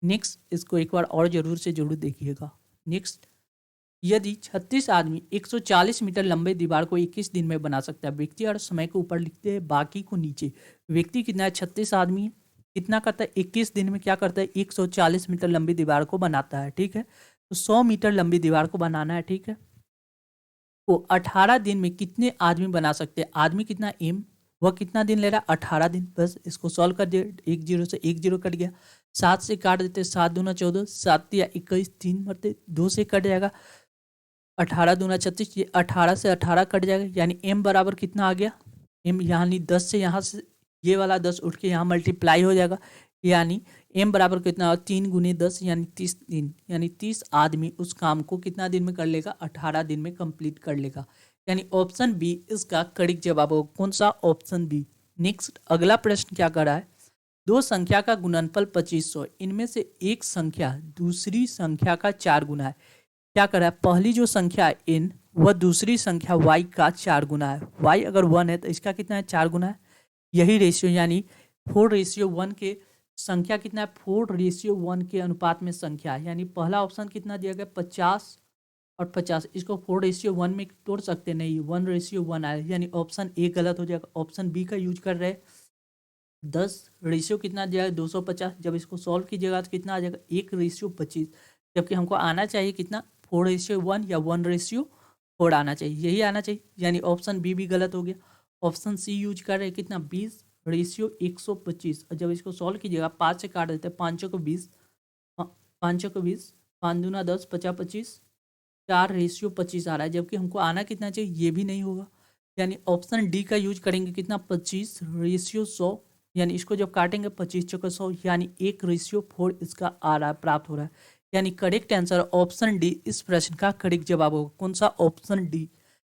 Speaker 1: नेक्स्ट इसको एक बार और जरूर देखिएगा। नेक्स्ट, यदि 36 आदमी 140 मीटर लंबे दीवार को 21 दिन में बना सकता है, व्यक्ति और समय को ऊपर लिखते हैं बाकी को नीचे। व्यक्ति कितना है 36 आदमी है, कितना करता है 21 दिन में क्या करता है 140 मीटर लंबी दीवार को बनाता है। ठीक है, तो 100 मीटर लंबी दीवार को बनाना है। ठीक है, तो 18 दिन में कितने आदमी बना सकते हैं, आदमी कितना एम, वह कितना दिन ले रहा है 18 दिन। बस इसको सॉल्व कर दिए, 1 0 से 1 0 कट गया, 7 से काट देते 7 दूना 14, 7 या 21 3 मरते 2 से कट जाएगा, 18 दूना 36, ये 18 से 18 कट जाएगा, यानी m बराबर कितना आ गया, m यानी 10 से यहाँ से ये वाला 10 उठ के यहाँ मल्टीप्लाई हो जाएगा, यानी m बराबर कितना 3 गुने 10 यानी 30 दिन, यानी 30 आदमी उस काम को कितना दिन में कर लेगा 18 दिन में कंप्लीट कर लेगा, यानी ऑप्शन बी इसका करेक्ट जवाब होगा। कौन सा? Option B. नेक्स्ट अगला प्रश्न क्या कर रहा है, दो संख्या का गुणनफल 2500, इनमें से एक संख्या दूसरी संख्या का 4 गुना है। क्या करा है, पहली जो संख्या है n वह दूसरी संख्या y का 4 गुना है। y अगर 1 है तो इसका कितना है 4 गुना है, यही रेशियो यानी 4:1 के संख्या कितना है 4:1 के अनुपात में संख्या है, यानी पहला ऑप्शन कितना दिया गया 50 और 50, इसको 4:1 में तोड़ सकते नहीं, 1:1 आया, यानी ऑप्शन ए गलत हो जाएगा। ऑप्शन बी का यूज कर रहे हैं। 10 कितना आ जाएगा 250, जब इसको सॉल्व कीजिएगा तो कितना आ जाएगा 1:25, जबकि हमको आना चाहिए कितना 4:1 या 1:4 आना चाहिए, यही आना चाहिए, यानी ऑप्शन बी भी गलत हो गया। ऑप्शन सी यूज कर रहे हैं कितना 20:125, और जब इसको सॉल्व कीजिएगा 5 से काट देते हैं, 5 को 20, 5 दूना 10, 50-25, 4:25 आ रहा है, जबकि हमको आना कितना चाहिए, ये भी नहीं होगा, यानी ऑप्शन डी का यूज करेंगे कितना 25:100, यानी इसको जब काटेंगे 25×100, यानी 1:4 इसका आ रहा है, प्राप्त हो रहा है, यानी करेक्ट आंसर ऑप्शन डी इस प्रश्न का करेक्ट जवाब होगा। कौन सा? Option D.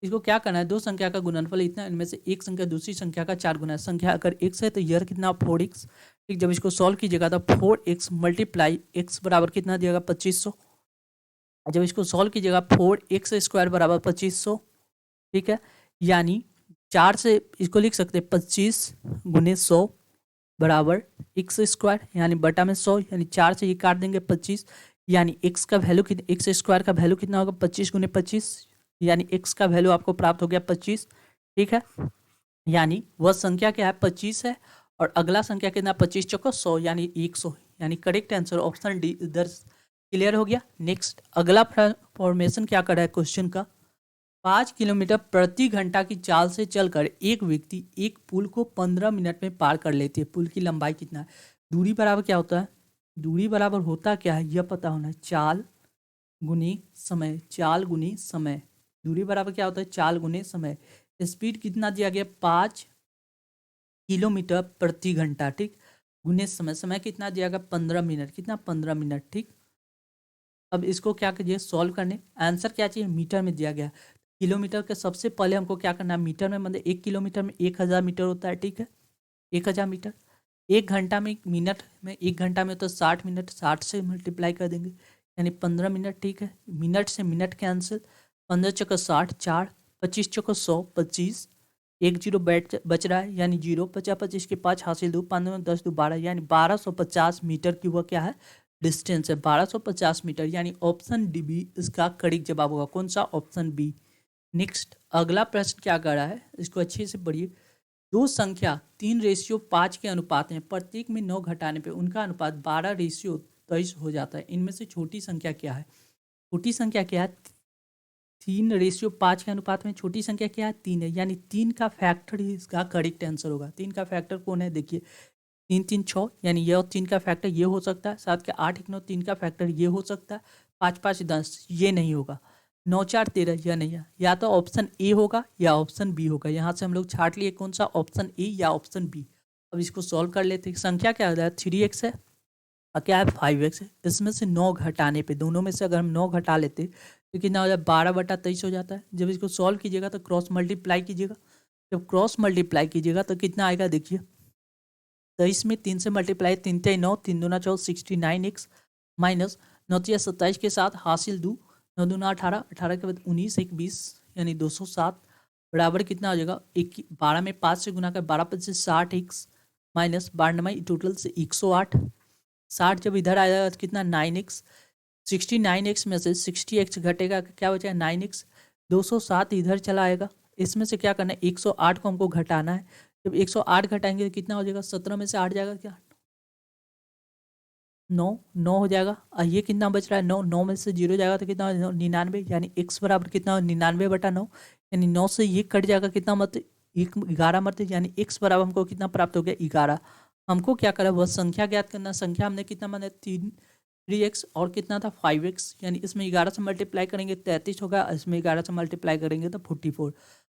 Speaker 1: इसको क्या करना है, दो संख्या का गुणनफल इतना, इनमें से एक संख्या दूसरी संख्या का 4 गुना है। संख्या अगर x है तो यह कितना 4x, ठीक, जब इसको सॉल्व कीजिएगा तो 4x मल्टीप्लाई x बराबर कितना दिएगा 2500, जब इसको सॉल्व कीजिएगा 4x² बराबर 2500, ठीक है, यानी 4 से इसको लिख सकते हैं 25×100 बराबर x², यानी बटा में 100, यानी 4 से ये काट देंगे 25, यानी x का वैल्यू कितना, x² का वैल्यू कितना होगा 25×25, यानी x का वैल्यू आपको प्राप्त हो गया 25, ठीक है, यानी वह संख्या क्या है 25 है, और अगला संख्या कितना 25×100 यानी 100, यानी करेक्ट आंसर ऑप्शन डी इधर क्लियर हो गया। नेक्स्ट अगला फॉर्मेशन क्या कर रहा है क्वेश्चन का, 5 किलोमीटर प्रति घंटा की चाल से चलकर एक व्यक्ति एक पुल को 15 मिनट में पार कर लेती है। पुल की लंबाई कितना है? दूरी बराबर क्या होता है? दूरी बराबर होता क्या है यह पता होना है, चाल गुनी समय, चाल गुनी समय। दूरी बराबर क्या होता है? चाल गुने समय। स्पीड कितना दिया गया 5 किलोमीटर प्रति घंटा, ठीक, गुने समय, समय कितना दिया गया 15 मिनट, कितना 15 मिनट, ठीक। अब इसको क्या कीजिए सॉल्व करने, आंसर क्या चाहिए मीटर में दिया गया, किलोमीटर के सबसे पहले हमको क्या करना है मीटर में, मतलब 1 किलोमीटर में 1000 मीटर होता है, ठीक है, 1000 मीटर। 1 घंटा में, मिनट में 1 घंटा में तो 60 मिनट, 60 से मल्टीप्लाई कर देंगे यानी 15 मिनट, ठीक है, मिनट से मिनट कैंसिल, 15×60 4, 25×100 25, 1 जीरो बच रहा है यानी 0, 50-25 के 5 हासिल 2, 5 में 10 2 12, यानी 1250 मीटर की वह क्या है डिस्टेंस है, 1250 मीटर, यानी ऑप्शन डी बी इसका करेक्ट जवाब होगा। कौन सा? Option B. नेक्स्ट अगला प्रश्न क्या कर रहा है, इसको अच्छे से पढ़िए। दो संख्या 3:5 के अनुपात में, प्रत्येक में 9 घटाने पे उनका अनुपात 12:23 हो जाता है। इनमें से छोटी संख्या क्या है? छोटी संख्या क्या है? 3:5 के अनुपात में छोटी संख्या क्या है? 3 है, यानी 3 का फैक्टर ही इसका करेक्ट आंसर होगा। 3 का फैक्टर कौन है? देखिए 3 3 6, यानी ये, और 3 का फैक्टर ये हो सकता है, 7 के 8 1 9, 3 का फैक्टर ये हो सकता है, 5 5 10 ये नहीं होगा, 9 4 13 यह नहीं है, या तो ऑप्शन ए होगा या ऑप्शन बी होगा। यहाँ से हम लोग छाट लिए कौन सा, ऑप्शन ए या ऑप्शन बी। अब इसको सॉल्व कर लेते हैं। संख्या क्या है 3x है और क्या है 5x है, इसमें से 9 घटाने पे, दोनों में से अगर हम 9 घटा लेते तो कितना हो जाए 12/23 हो जाता है। जब इसको सॉल्व कीजिएगा तो क्रॉस मल्टीप्लाई कीजिएगा, जब क्रॉस मल्टीप्लाई कीजिएगा तो कितना आएगा देखिए, 23 में 3 से मल्टीप्लाई, 3 3 9, 3 दूना 14 69x माइनस 9 3 27 के साथ हासिल 2, 9 दूना 18, 18 के बाद 19 1 20, यानी 207 बराबर कितना हो जाएगा 12 में 5 से गुना कर 12 5 से 60x माइनस 92 टोटल से 108, 60 जब इधर आएगा तो कितना 9x, 69x में से 60x घटेगा क्या बचेगा 9x, 207 इधर चला आएगा, इसमें से क्या करना है 108 को हमको घटाना है। जब 108 घटाएंगे तो कितना हो जाएगा, 17 में से 8 जाएगा क्या 9 9 हो जाएगा, और ये कितना बच रहा है 9, 9 में से 0 जाएगा तो कितना 99, यानी x बराबर कितना 99/9, यानी 9 से ये कट जाएगा कितना मत 11 मत, यानी x बराबर हमको कितना प्राप्त हो गया 11। हमको क्या करा वह संख्या ज्ञात करना, संख्या हमने कितना माना 3x और कितना था 5x, यानी इसमें 11 से मल्टीप्लाई करेंगे 33 होगा, इसमें 11 से मल्टीप्लाई करेंगे तो 44।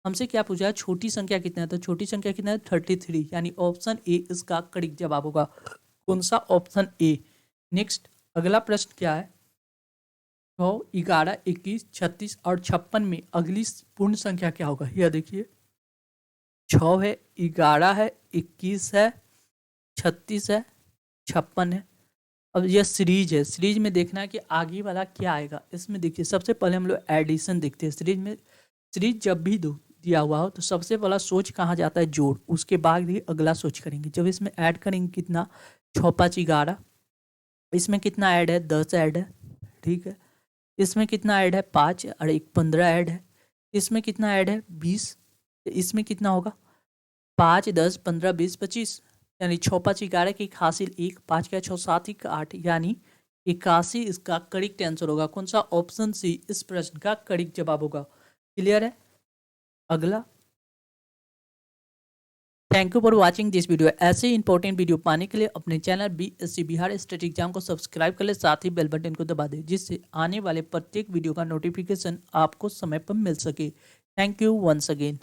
Speaker 1: हमसे क्या पूछा है छोटी संख्या कितना है, तो छोटी संख्या कितना है 33, यानी ऑप्शन ए इसका करेक्ट जवाब होगा। कौन सा? Option A. नेक्स्ट अगला प्रश्न क्या है, 6 11 21 36 और 56 में अगली पूर्ण संख्या क्या होगा, यह देखिए 6 है 11 है 21 है 36 है 56 है। अब यह सीरीज है, सीरीज में देखना है कि आगे वाला क्या आएगा। इसमें देखिए सबसे पहले हम लोग एडिशन देखते हैं सीरीज में। सीरीज जब भी दिया हुआ हो तो सबसे पहला सोच कहाँ जाता है जोड़, उसके बाद ही अगला सोच करेंगे। जब इसमें ऐड करेंगे कितना 6 5 11, इसमें कितना ऐड है 10 ऐड है, ठीक है, इसमें कितना ऐड है 5 और 1 15 ऐड है। इसमें कितना ऐड है 20। इसमें कितना होगा 5 10 15 20 25 यानी 6 5 11 की हासिल 1 5 क्या 6 7 1 8 यानी 81 इसका करेक्ट आंसर होगा। कौन सा ऑप्शन सी इस प्रश्न का करेक्ट जवाब होगा। क्लियर है। अगला thank you for watching this video. ऐसे इंपॉर्टेंट वीडियो पाने के लिए अपने channel BSc Bihar state exam को सब्सक्राइब कर ले, साथ ही बेल बटन को दबा दे जिससे आने वाले प्रत्येक वीडियो का नोटिफिकेशन आपको समय पर मिल सके। Thank you once again.